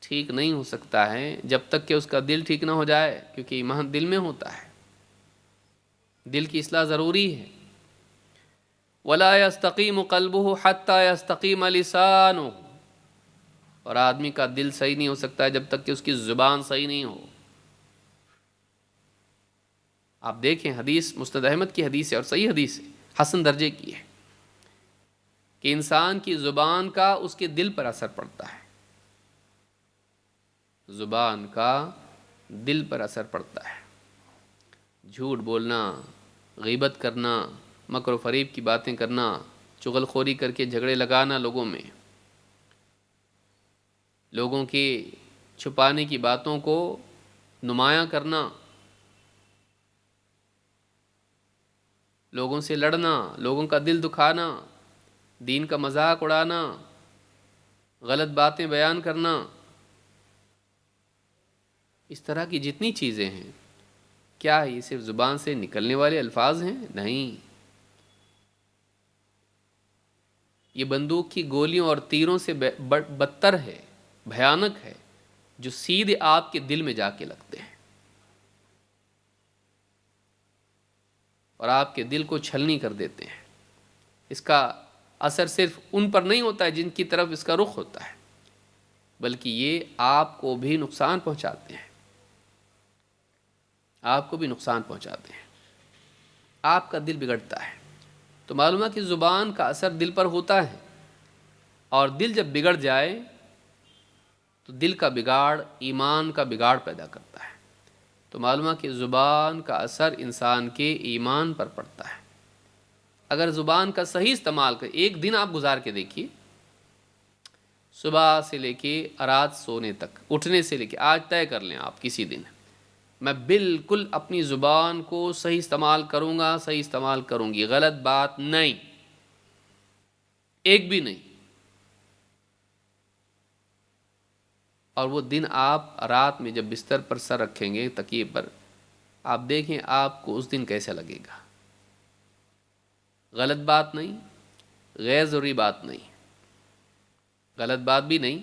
ٹھیک نہیں ہو سکتا ہے جب تک کہ اس کا دل ٹھیک نہ ہو جائے، کیونکہ ایمان دل میں ہوتا ہے، دل کی اصلاح ضروری ہے۔ وَلَا يَسْتَقِيمُ قَلْبُهُ حَتَّى يَسْتَقِيمَ لِسَانُهُ، اور آدمی کا دل صحیح نہیں ہو سکتا ہے جب تک کہ اس کی زبان صحیح نہیں ہو۔ آپ دیکھیں حدیث مسند احمد کی حدیث ہے، اور صحیح حدیث ہے، حسن درجے کی ہے، کہ انسان کی زبان کا اس کے دل پر اثر پڑتا ہے، زبان کا دل پر اثر پڑتا ہے۔ جھوٹ بولنا، غیبت کرنا، مکر و فریب کی باتیں کرنا، چغل خوری کر کے جھگڑے لگانا لوگوں میں، لوگوں کے چھپانے کی باتوں کو نمایاں کرنا، لوگوں سے لڑنا، لوگوں کا دل دکھانا، دین کا مذاق اڑانا، غلط باتیں بیان کرنا، اس طرح کی جتنی چیزیں ہیں، کیا یہ صرف زبان سے نکلنے والے الفاظ ہیں؟ نہیں، یہ بندوق کی گولیوں اور تیروں سے بدتر ہے، بھیانک ہے، جو سیدھے آپ کے دل میں جا کے لگتے ہیں اور آپ کے دل کو چھلنی کر دیتے ہیں۔ اس کا اثر صرف ان پر نہیں ہوتا ہے جن کی طرف اس کا رخ ہوتا ہے، بلکہ یہ آپ کو بھی نقصان پہنچاتے ہیں، آپ کو بھی نقصان پہنچاتے ہیں، آپ کا دل بگڑتا ہے۔ تو معلوم ہے کہ زبان کا اثر دل پر ہوتا ہے، اور دل جب بگڑ جائے تو دل کا بگاڑ ایمان کا بگاڑ پیدا کرتا ہے۔ تو معلوم ہے کہ زبان کا اثر انسان کے ایمان پر پڑتا ہے۔ اگر زبان کا صحیح استعمال کر، ایک دن آپ گزار کے دیکھیے، صبح سے لے کے رات سونے تک، اٹھنے سے لے کے آج طے کر لیں آپ کسی دن، میں بالکل اپنی زبان کو صحیح استعمال کروں گا، صحیح استعمال کروں گی، غلط بات نہیں، ایک بھی نہیں۔ اور وہ دن آپ رات میں جب بستر پر سر رکھیں گے تکیے پر، آپ دیکھیں آپ کو اس دن کیسا لگے گا۔ غلط بات نہیں، غیر ضروری بات نہیں، غلط بات بھی نہیں،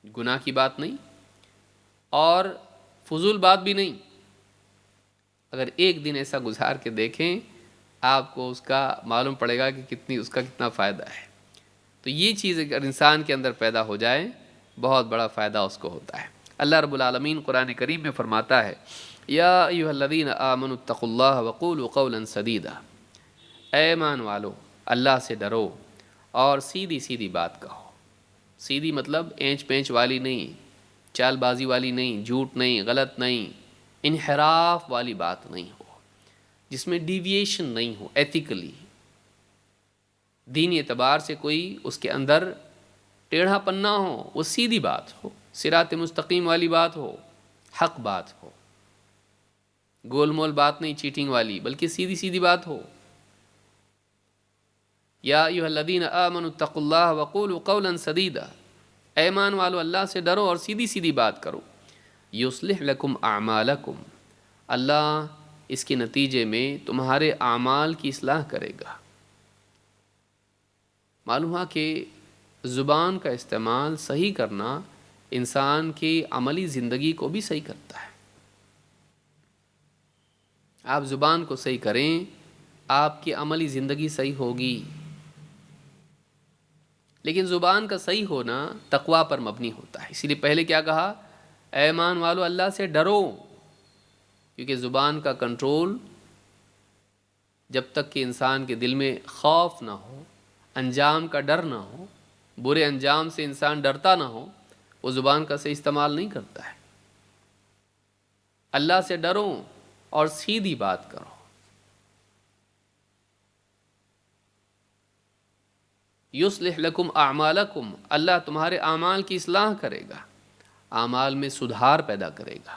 گناہ کی بات نہیں، اور فضول بات بھی نہیں۔ اگر ایک دن ایسا گزار کے دیکھیں، آپ کو اس کا معلوم پڑے گا کہ اس کا کتنا فائدہ ہے۔ تو یہ چیز اگر انسان کے اندر پیدا ہو جائے، بہت بڑا فائدہ اس کو ہوتا ہے۔ اللہ رب العالمین قرآن کریم میں فرماتا ہے، یا ایھا الذین آمنوا اتقوا اللہ وقولوا قولا سدیدا، اے ایمان والو اللہ سے ڈرو اور سیدھی سیدھی بات کہو۔ سیدھی مطلب اینچ پینچ والی نہیں، چال بازی والی نہیں، جھوٹ نہیں، غلط نہیں، انحراف والی بات نہیں ہو، جس میں ڈیویشن نہیں ہو، ایتھیکلی، دینی اعتبار سے کوئی اس کے اندر ٹیڑھا پن نہ ہو، وہ سیدھی بات ہو، صراط مستقیم والی بات ہو، حق بات ہو، گول مول بات نہیں چیٹنگ والی، بلکہ سیدھی سیدھی بات ہو۔ یا ایھا الذین آمنوا اتقوا اللہ وقولوا قولا سدیدا، اے ایمان والو اللہ سے ڈرو اور سیدھی سیدھی بات کرو۔ یصلح لکم اعمالکم، اللہ اس کے نتیجے میں تمہارے اعمال کی اصلاح کرے گا۔ معلوم ہے کہ زبان کا استعمال صحیح کرنا انسان کی عملی زندگی کو بھی صحیح کرتا ہے۔ آپ زبان کو صحیح کریں، آپ کی عملی زندگی صحیح ہوگی۔ لیکن زبان کا صحیح ہونا تقویٰ پر مبنی ہوتا ہے، اسی لیے پہلے کیا کہا؟ اے ایمان والو اللہ سے ڈرو، کیونکہ زبان کا کنٹرول جب تک کہ انسان کے دل میں خوف نہ ہو، انجام کا ڈر نہ ہو، برے انجام سے انسان ڈرتا نہ ہو، وہ زبان کا صحیح استعمال نہیں کرتا ہے۔ اللہ سے ڈرو اور سیدھی بات کرو۔ یصلح لکم اعمالکم، اللہ تمہارے اعمال کی اصلاح کرے گا، اعمال میں سدھار پیدا کرے گا۔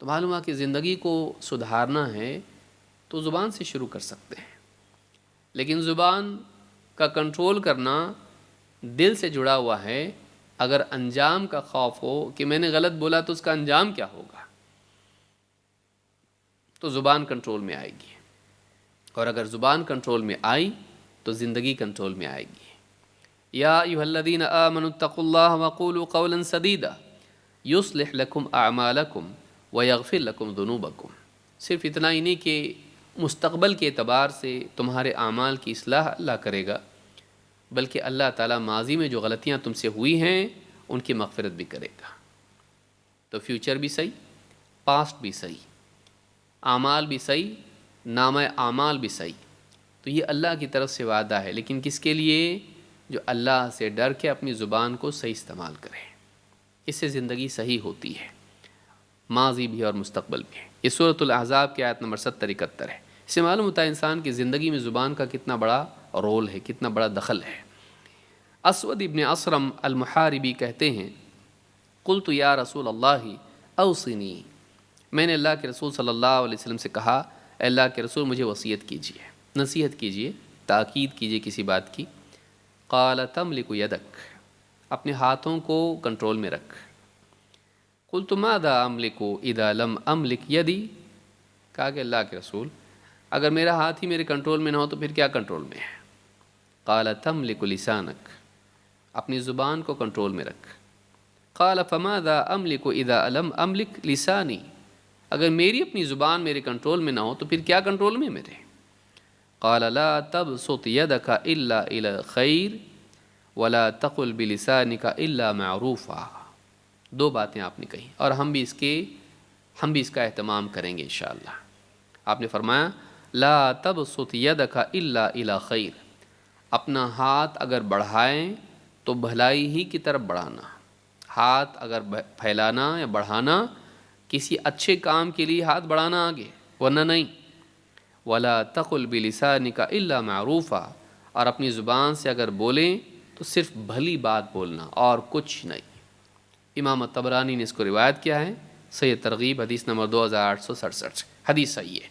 تو معلوم ہے کہ زندگی کو سدھارنا ہے تو زبان سے شروع کر سکتے ہیں، لیکن زبان کا کنٹرول کرنا دل سے جڑا ہوا ہے۔ اگر انجام کا خوف ہو کہ میں نے غلط بولا تو اس کا انجام کیا ہوگا، تو زبان کنٹرول میں آئے گی، اور اگر زبان کنٹرول میں آئی تو زندگی کنٹرول میں آئے گی۔ یا ایھا الذین آمنوا اتقوا اللہ وقولوا قولا سدیدا یصلح لکم اعمالکم ویغفر لکم ذنوبکم۔ صرف اتنا ہی نہیں کہ مستقبل کے اعتبار سے تمہارے اعمال کی اصلاح اللہ کرے گا، بلکہ اللہ تعالیٰ ماضی میں جو غلطیاں تم سے ہوئی ہیں ان کی مغفرت بھی کرے گا۔ تو فیوچر بھی صحیح، پاسٹ بھی صحیح، اعمال بھی صحیح، نامہ اعمال بھی صحیح۔ تو یہ اللہ کی طرف سے وعدہ ہے، لیکن کس کے لیے؟ جو اللہ سے ڈر کے اپنی زبان کو صحیح استعمال کرے، اس سے زندگی صحیح ہوتی ہے، ماضی بھی اور مستقبل بھی۔ یہ سورۃ الاحزاب کی آیت نمبر 70-71 ہے۔ اس سے معلوم ہوتا ہے انسان کی زندگی میں زبان کا کتنا بڑا رول ہے، کتنا بڑا دخل ہے۔ اسود ابن اسرم المحاربی کہتے ہیں، قلت یا رسول اللہ اوصنی، میں نے اللہ کے رسول صلی اللہ علیہ وسلم سے کہا اے اللہ کے رسول مجھے وصیت کیجیے، نصیحت کیجیے، تاکید کیجیے کسی بات کی۔ قال تملک یدک، اپنے ہاتھوں کو کنٹرول میں رکھ۔ قلت ماذا املک اذا لم املک یدی، کہا کہ اللہ کے رسول اگر میرا ہاتھ ہی میرے کنٹرول میں نہ ہو تو پھر کیا کنٹرول میں ہے؟ قال تملک لسانک، اپنی زبان کو کنٹرول میں رکھ۔ قال فماذا املک اذا لم املک لسانی، اگر میری اپنی زبان میرے کنٹرول میں نہ ہو تو پھر کیا کنٹرول میں میرے؟ قال لا تبسط یدک الا الی الخیر ولا تقل بلسانک الا معروفا۔ دو باتیں آپ نے کہیں اور ہم بھی اس کا اہتمام کریں گے انشاءاللہ۔ آپ نے فرمایا لا تبسط یدک الا الی خیر، اپنا ہاتھ اگر بڑھائیں تو بھلائی ہی کی طرف بڑھانا، ہاتھ اگر پھیلانا یا بڑھانا کسی اچھے کام کے لیے ہاتھ بڑھانا آگے، ورنہ نہیں۔ ولا تقل بلسانک الا معروفا، اور اپنی زبان سے اگر بولیں تو صرف بھلی بات بولنا اور کچھ نہیں۔ امام طبرانی نے اس کو روایت کیا ہے، صحیح ترغیب حدیث نمبر 2867، حدیث صحیح ہے۔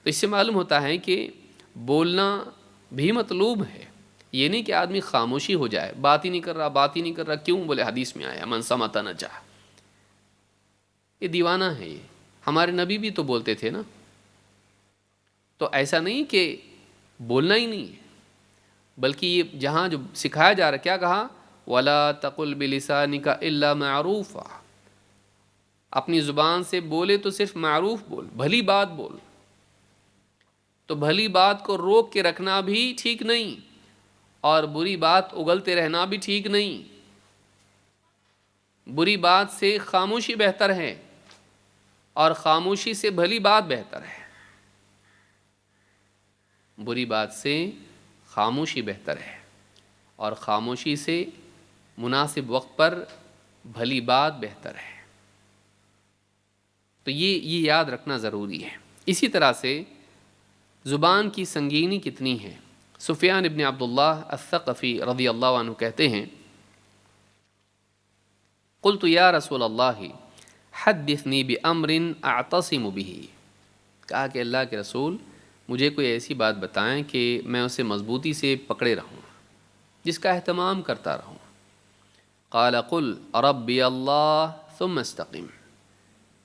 تو اس سے معلوم ہوتا ہے کہ بولنا بھی مطلوب ہے، یہ نہیں کہ آدمی خاموشی ہو جائے، بات ہی نہیں کر رہا، کیوں؟ بولے حدیث میں آیا من صمت نجا، یہ دیوانہ ہے۔ یہ ہمارے نبی بھی تو بولتے تھے نا، تو ایسا نہیں کہ بولنا ہی نہیں ہے، بلکہ یہ جہاں جو سکھایا جا رہا ہے کیا کہا، وَلَا تَقُلْ بِلِسَانِكَ إِلَّا مَعْرُوفًا، اپنی زبان سے بولے تو صرف معروف بول، بھلی بات بول۔ تو بھلی بات کو روک کے رکھنا بھی ٹھیک نہیں، اور بری بات اگلتے رہنا بھی ٹھیک نہیں۔ بری بات سے خاموشی بہتر ہے، اور خاموشی سے بھلی بات بہتر ہے۔ بری بات سے خاموشی بہتر ہے، اور خاموشی سے مناسب وقت پر بھلی بات بہتر ہے۔ تو یہ یاد رکھنا ضروری ہے۔ اسی طرح سے زبان کی سنگینی کتنی ہے۔ سفیان ابن عبداللہ الثقفی رضی اللہ عنہ کہتے ہیں قلت یا رسول اللہ حدثنی بامر اعتصم به، کہا کہ اللہ کے رسول مجھے کوئی ایسی بات بتائیں کہ میں اسے مضبوطی سے پکڑے رہوں، جس کا اہتمام کرتا رہوں۔ قال قل ربی اللہ ثم استقم،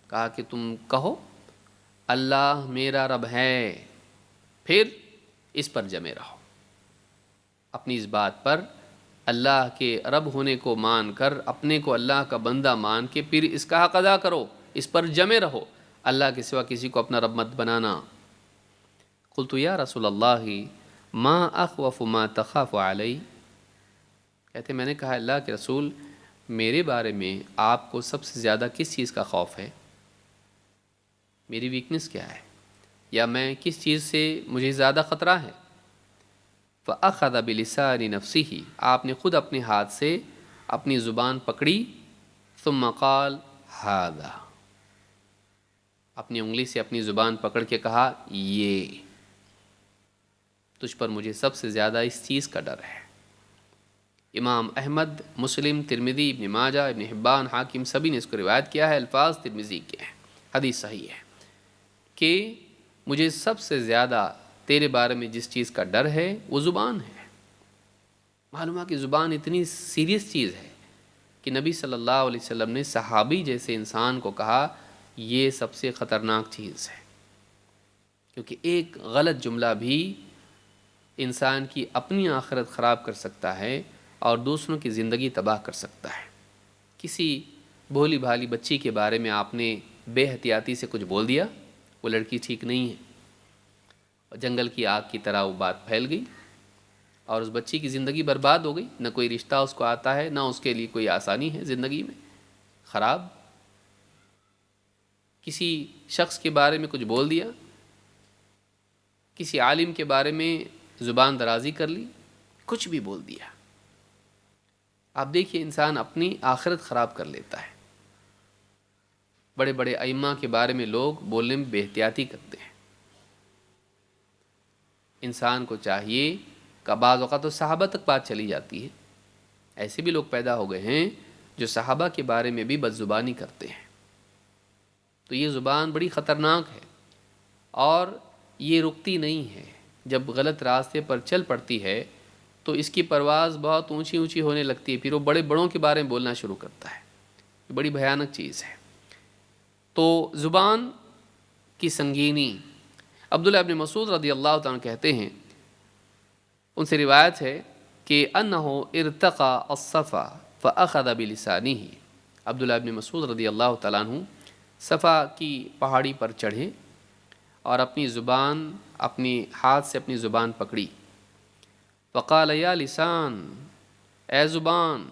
کہا کہ تم کہو اللہ میرا رب ہے، پھر اس پر جمے رہو، اپنی اس بات پر اللہ کے رب ہونے کو مان کر، اپنے کو اللہ کا بندہ مان کے پھر اس کا حق ادا کرو، اس پر جمے رہو، اللہ کے سوا کسی کو اپنا رب مت بنانا۔ قلت یا رسول اللہ ما اخوف ما تخاف علی، کہتے میں نے کہا اللہ کے رسول میرے بارے میں آپ کو سب سے زیادہ کس چیز کا خوف ہے؟ میری ویکنس کیا ہے، یا میں کس چیز سے مجھے زیادہ خطرہ ہے؟ فأخذ بلسان نفسه، آپ نے خود اپنے ہاتھ سے اپنی زبان پکڑی، ثم قال هذا، اپنی انگلی سے اپنی زبان پکڑ کے کہا یہ تجھ پر مجھے سب سے زیادہ اس چیز کا ڈر ہے۔ امام احمد، مسلم، ترمذی، ابن ماجہ، ابن حبان، حاکم سبھی نے اس کو روایت کیا ہے، الفاظ ترمذی کے ہیں، حدیث صحیح ہے کہ مجھے سب سے زیادہ تیرے بارے میں جس چیز کا ڈر ہے وہ زبان ہے۔ معلوم ہے کہ زبان اتنی سیریس چیز ہے کہ نبی صلی اللہ علیہ وسلم نے صحابی جیسے انسان کو کہا یہ سب سے خطرناک چیز ہے، کیونکہ ایک غلط جملہ بھی انسان کی اپنی آخرت خراب کر سکتا ہے اور دوسروں کی زندگی تباہ کر سکتا ہے۔ کسی بھولی بھالی بچی کے بارے میں آپ نے بے احتیاطی سے کچھ بول دیا، وہ لڑکی ٹھیک نہیں ہے، جنگل کی آگ کی طرح وہ بات پھیل گئی اور اس بچی کی زندگی برباد ہو گئی، نہ کوئی رشتہ اس کو آتا ہے، نہ اس کے لیے کوئی آسانی ہے زندگی میں، خراب۔ کسی شخص کے بارے میں کچھ بول دیا، کسی عالم کے بارے میں زبان درازی کر لی، کچھ بھی بول دیا، آپ دیکھیے انسان اپنی آخرت خراب کر لیتا ہے۔ بڑے بڑے ائمہ کے بارے میں لوگ بولنے میں بے احتیاطی کرتے ہیں۔ انسان کو چاہیے کہ بعض اوقات تو صحابہ تک بات چلی جاتی ہے، ایسے بھی لوگ پیدا ہو گئے ہیں جو صحابہ کے بارے میں بھی بدزبانی کرتے ہیں، تو یہ زبان بڑی خطرناک ہے اور یہ رکتی نہیں ہے. جب غلط راستے پر چل پڑتی ہے تو اس کی پرواز بہت اونچی اونچی ہونے لگتی ہے، پھر وہ بڑے بڑوں کے بارے میں بولنا شروع کرتا ہے. یہ بڑی بھیانک چیز ہے. تو زبان کی سنگینی، عبداللہ ابن مسعود رضی اللہ تعالیٰ عنہ کہتے ہیں، ان سے روایت ہے کہ انہو ارتقى الصفا فاخذ بلسانہ. عبداللہ ابن مسعود رضی اللہ تعالیٰ عنہ صفا کی پہاڑی پر چڑھے اور اپنی زبان، اپنی ہاتھ سے اپنی زبان پکڑی. فقال یا لسان، اے زبان،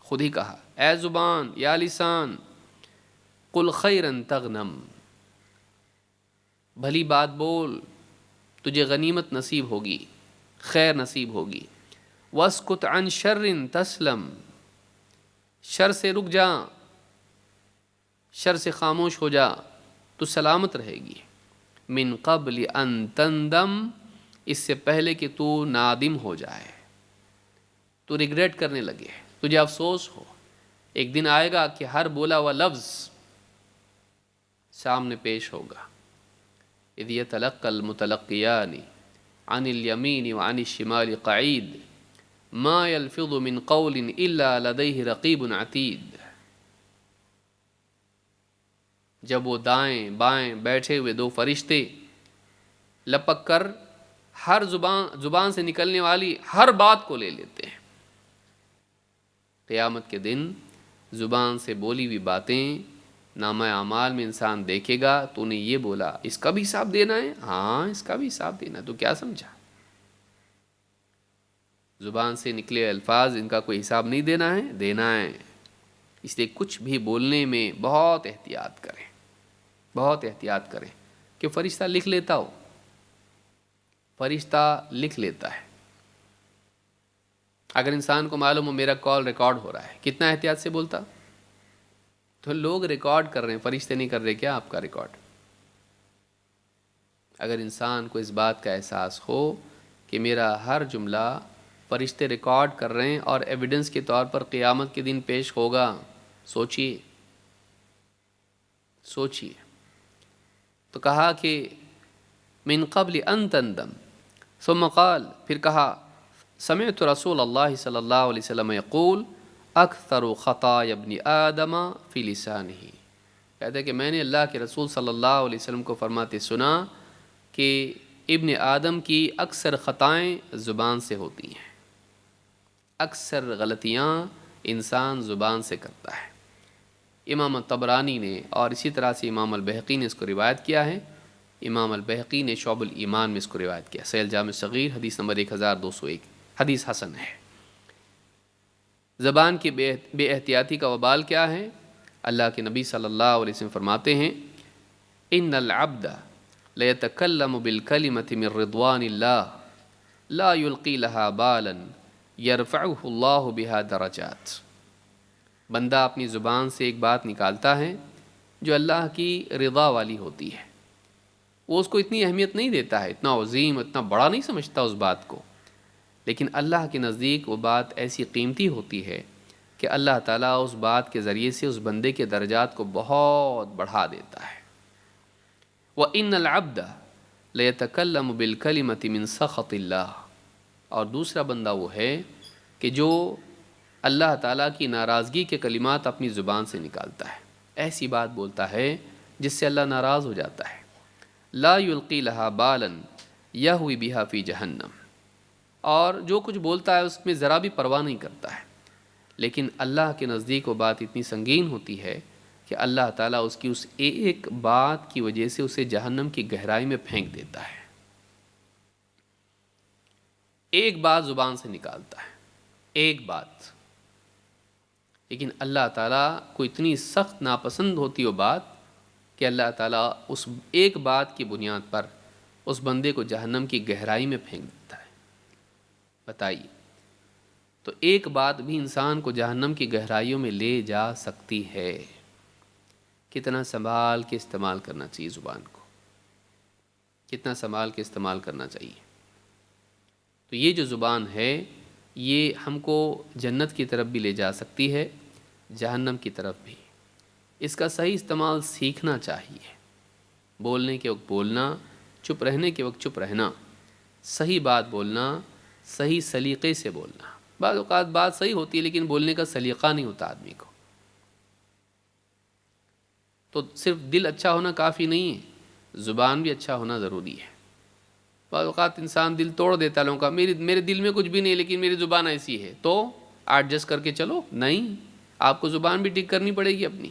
خود ہی کہا اے زبان، یا لسان قل خیرا تغنم، بھلی بات بول، تجھے غنیمت نصیب ہوگی، خیر نصیب ہوگی. واسکت عن شر تسلم، شر سے رک جا، شر سے خاموش ہو جا تو سلامت رہے گی. من قبل ان تندم، اس سے پہلے کہ تو نادم ہو جائے، تو ریگریٹ کرنے لگے، تجھے افسوس ہو. ایک دن آئے گا کہ ہر بولا ہوا لفظ سامنے پیش ہوگا. اذ یتلقى المتلقیان عن الیمین وعن الشمال قعید ما یلفظ من قول الا لدیہ رقیب عتید. جب وہ دائیں بائیں بیٹھے ہوئے دو فرشتے لپک کر ہر زبان سے نکلنے والی ہر بات کو لے لیتے ہیں. قیامت کے دن زبان سے بولی ہوئی باتیں نامہ اعمال میں انسان دیکھے گا. تو نے یہ بولا، اس کا بھی حساب دینا ہے؟ ہاں، اس کا بھی حساب دینا ہے. تو کیا سمجھا؟ زبان سے نکلے الفاظ، ان کا کوئی حساب نہیں دینا ہے؟ دینا ہے. اس لیے کچھ بھی بولنے میں بہت احتیاط کریں، بہت احتیاط کریں کہ فرشتہ لکھ لیتا ہو، فرشتہ لکھ لیتا ہے. اگر انسان کو معلوم ہو میرا کال ریکارڈ ہو رہا ہے، کتنا احتیاط سے بولتا؟ تو لوگ ریکارڈ کر رہے ہیں، فرشتے نہیں کر رہے کیا آپ کا ریکارڈ؟ اگر انسان کو اس بات کا احساس ہو کہ میرا ہر جملہ فرشتے ریکارڈ کر رہے ہیں اور ایویڈنس کے طور پر قیامت کے دن پیش ہوگا، سوچئے سوچئے. تو کہا کہ من قبل ان تندم، ثم قال، پھر کہا سمعت رسول اللہ صلی اللہ علیہ وسلم یقول اکثر خطایا ابن آدم فی لسانہ. کہتے ہیں کہ میں نے اللہ کے رسول صلی اللہ علیہ وسلم کو فرماتے سنا کہ ابن آدم کی اکثر خطائیں زبان سے ہوتی ہیں، اکثر غلطیاں انسان زبان سے کرتا ہے. امام طبرانی نے اور اسی طرح سے امام البیہقی نے اس کو روایت کیا ہے. امام البیہقی نے شعب الایمان میں اس کو روایت کیا، صحیح الجامع الصغیر حدیث نمبر 1201، حدیث حسن ہے. زبان کی بے احتیاطی کا وبال کیا ہے؟ اللہ کے نبی صلی اللہ علیہ وسلم فرماتے ہیں ان العبد لیتکلم بالکلمۃ من رضوان اللہ لا یلقی لها بالا یرفعہ اللہ بها درجات. بندہ اپنی زبان سے ایک بات نکالتا ہے جو اللہ کی رضا والی ہوتی ہے، وہ اس کو اتنی اہمیت نہیں دیتا ہے، اتنا عظیم، اتنا بڑا نہیں سمجھتا اس بات کو، لیکن اللہ کے نزدیک وہ بات ایسی قیمتی ہوتی ہے کہ اللہ تعالیٰ اس بات کے ذریعے سے اس بندے کے درجات کو بہت بڑھا دیتا ہے. وَإِنَّ الْعَبْدَ لَيَتَكَلَّمُ بِالْكَلِمَةِ مِنْ سَخَطِ اللَّهِ. اور دوسرا بندہ وہ ہے کہ جو اللہ تعالیٰ کی ناراضگی کے کلمات اپنی زبان سے نکالتا ہے، ایسی بات بولتا ہے جس سے اللہ ناراض ہو جاتا ہے. لا یلقی لہا بالاً یہوی بہا فی جہنم. اور جو کچھ بولتا ہے اس میں ذرا بھی پرواہ نہیں کرتا ہے، لیکن اللہ کے نزدیک وہ بات اتنی سنگین ہوتی ہے کہ اللہ تعالیٰ اس کی اس ایک بات کی وجہ سے اسے جہنم کی گہرائی میں پھینک دیتا ہے. ایک بات زبان سے نکالتا ہے، ایک بات، لیکن اللہ تعالیٰ کو اتنی سخت ناپسند ہوتی وہ بات کہ اللہ تعالیٰ اس ایک بات کی بنیاد پر اس بندے کو جہنم کی گہرائی میں پھینک دیتا ہے. بتائیے، تو ایک بات بھی انسان کو جہنم کی گہرائیوں میں لے جا سکتی ہے. کتنا سنبھال کے استعمال کرنا چاہیے زبان کو، کتنا سنبھال کے استعمال کرنا چاہیے. تو یہ جو زبان ہے یہ ہم کو جنت کی طرف بھی لے جا سکتی ہے، جہنم کی طرف بھی. اس کا صحیح استعمال سیکھنا چاہیے۔ بولنے کے وقت بولنا، چپ رہنے کے وقت چپ رہنا، صحیح بات بولنا، صحیح سلیقے سے بولنا۔ بعض اوقات بات صحیح ہوتی ہے لیکن بولنے کا سلیقہ نہیں ہوتا آدمی کو، تو صرف دل اچھا ہونا کافی نہیں ہے، زبان بھی اچھا ہونا ضروری ہے۔ بعض اوقات انسان دل توڑ دیتا ہے لوگوں کا، میرے دل میں کچھ بھی نہیں لیکن میری زبان ایسی ہے، تو ایڈجسٹ کر کے چلو۔ نہیں، آپ کو زبان بھی ٹھیک کرنی پڑے گی اپنی،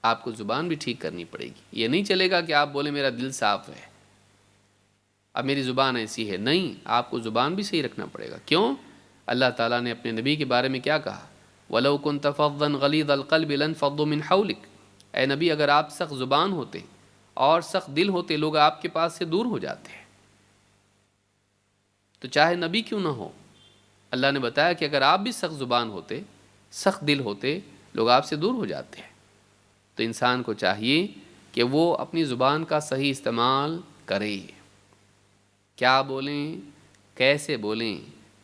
آپ کو زبان بھی ٹھیک کرنی پڑے گی۔ یہ نہیں چلے گا کہ آپ بولیں میرا دل صاف ہے اب میری زبان ایسی ہے، نہیں، آپ کو زبان بھی صحیح رکھنا پڑے گا۔ کیوں؟ اللہ تعالیٰ نے اپنے نبی کے بارے میں کیا کہا؟ وَلَوْ كُنْتَ فَظًّا غَلِيظَ الْقَلْبِ لَانفَضُّوا مِنْ حَوْلِكَ، اے نبی اگر آپ سخت زبان ہوتے اور سخت دل ہوتے، لوگ آپ کے پاس سے دور ہو جاتے ہیں۔ تو چاہے نبی کیوں نہ ہو، اللہ نے بتایا کہ اگر آپ بھی سخت زبان ہوتے، سخت دل ہوتے، لوگ آپ سے دور ہو جاتے ہیں۔ تو انسان کو چاہیے کہ وہ اپنی زبان کا صحیح استعمال کرے، کیا بولیں، کیسے بولیں،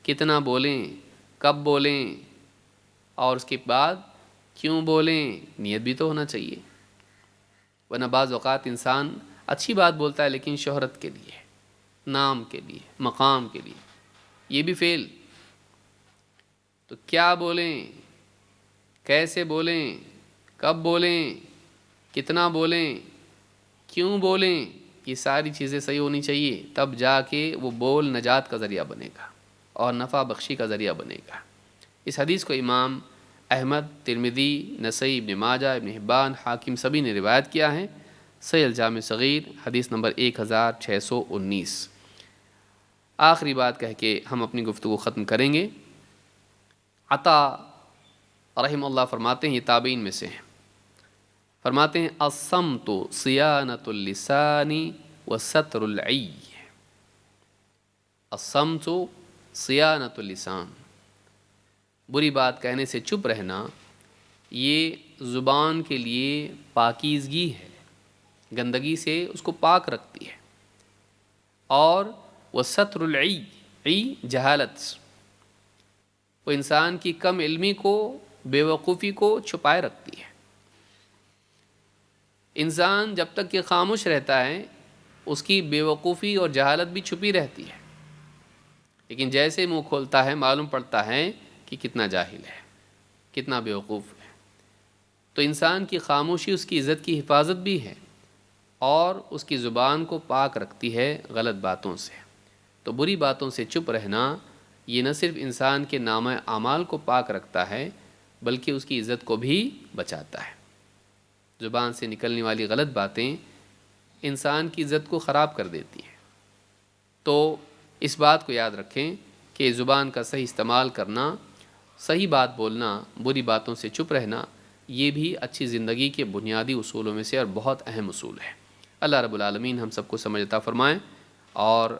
کتنا بولیں، کب بولیں، اور اس کے بعد کیوں بولیں، نیت بھی تو ہونا چاہیے۔ ورنہ بعض اوقات انسان اچھی بات بولتا ہے لیکن شہرت کے لیے، نام کے لیے، مقام کے لیے، یہ بھی فیل۔ تو کیا بولیں، کیسے بولیں، کب بولیں، کتنا بولیں، کیوں بولیں، یہ ساری چیزیں صحیح ہونی چاہیے، تب جا کے وہ بول نجات کا ذریعہ بنے گا اور نفع بخشی کا ذریعہ بنے گا۔ اس حدیث کو امام احمد، ترمذی، نسائی، ابن ماجہ، ابن حبان، حاکم سبھی نے روایت کیا ہے۔ صحیح الجامع صغیر حدیث نمبر 1619۔ آخری بات کہہ کے ہم اپنی گفتگو ختم کریں گے۔ عطا رحمہ اللہ فرماتے ہیں، یہ تابعین میں سے ہیں، فرماتے ہیں الصمت صیانۃ اللسان وستر العی۔ الصمت صیانۃ اللسان، بری بات کہنے سے چپ رہنا، یہ زبان کے لیے پاکیزگی ہے، گندگی سے اس کو پاک رکھتی ہے۔ اور وستر العی، عی جہالت، وہ انسان کی کم علمی کو، بے وقوفی کو چھپائے رکھتی ہے۔ انسان جب تک کہ خاموش رہتا ہے اس کی بے وقوفی اور جہالت بھی چھپی رہتی ہے، لیکن جیسے منہ کھولتا ہے معلوم پڑتا ہے کہ کتنا جاہل ہے، کتنا بے وقوف ہے۔ تو انسان کی خاموشی اس کی عزت کی حفاظت بھی ہے اور اس کی زبان کو پاک رکھتی ہے غلط باتوں سے۔ تو بری باتوں سے چپ رہنا یہ نہ صرف انسان کے نامہ اعمال کو پاک رکھتا ہے بلکہ اس کی عزت کو بھی بچاتا ہے۔ زبان سے نکلنے والی غلط باتیں انسان کی عزت کو خراب کر دیتی ہیں۔ تو اس بات کو یاد رکھیں کہ زبان کا صحیح استعمال کرنا، صحیح بات بولنا، بری باتوں سے چپ رہنا، یہ بھی اچھی زندگی کے بنیادی اصولوں میں سے اور بہت اہم اصول ہے۔ اللہ رب العالمین ہم سب کو سمجھ عطا فرمائیں اور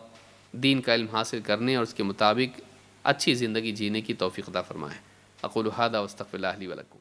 دین کا علم حاصل کرنے اور اس کے مطابق اچھی زندگی جینے کی توفیق عطا فرمائیں۔ اقول ھذا واستغفر اللہ لی ولکم۔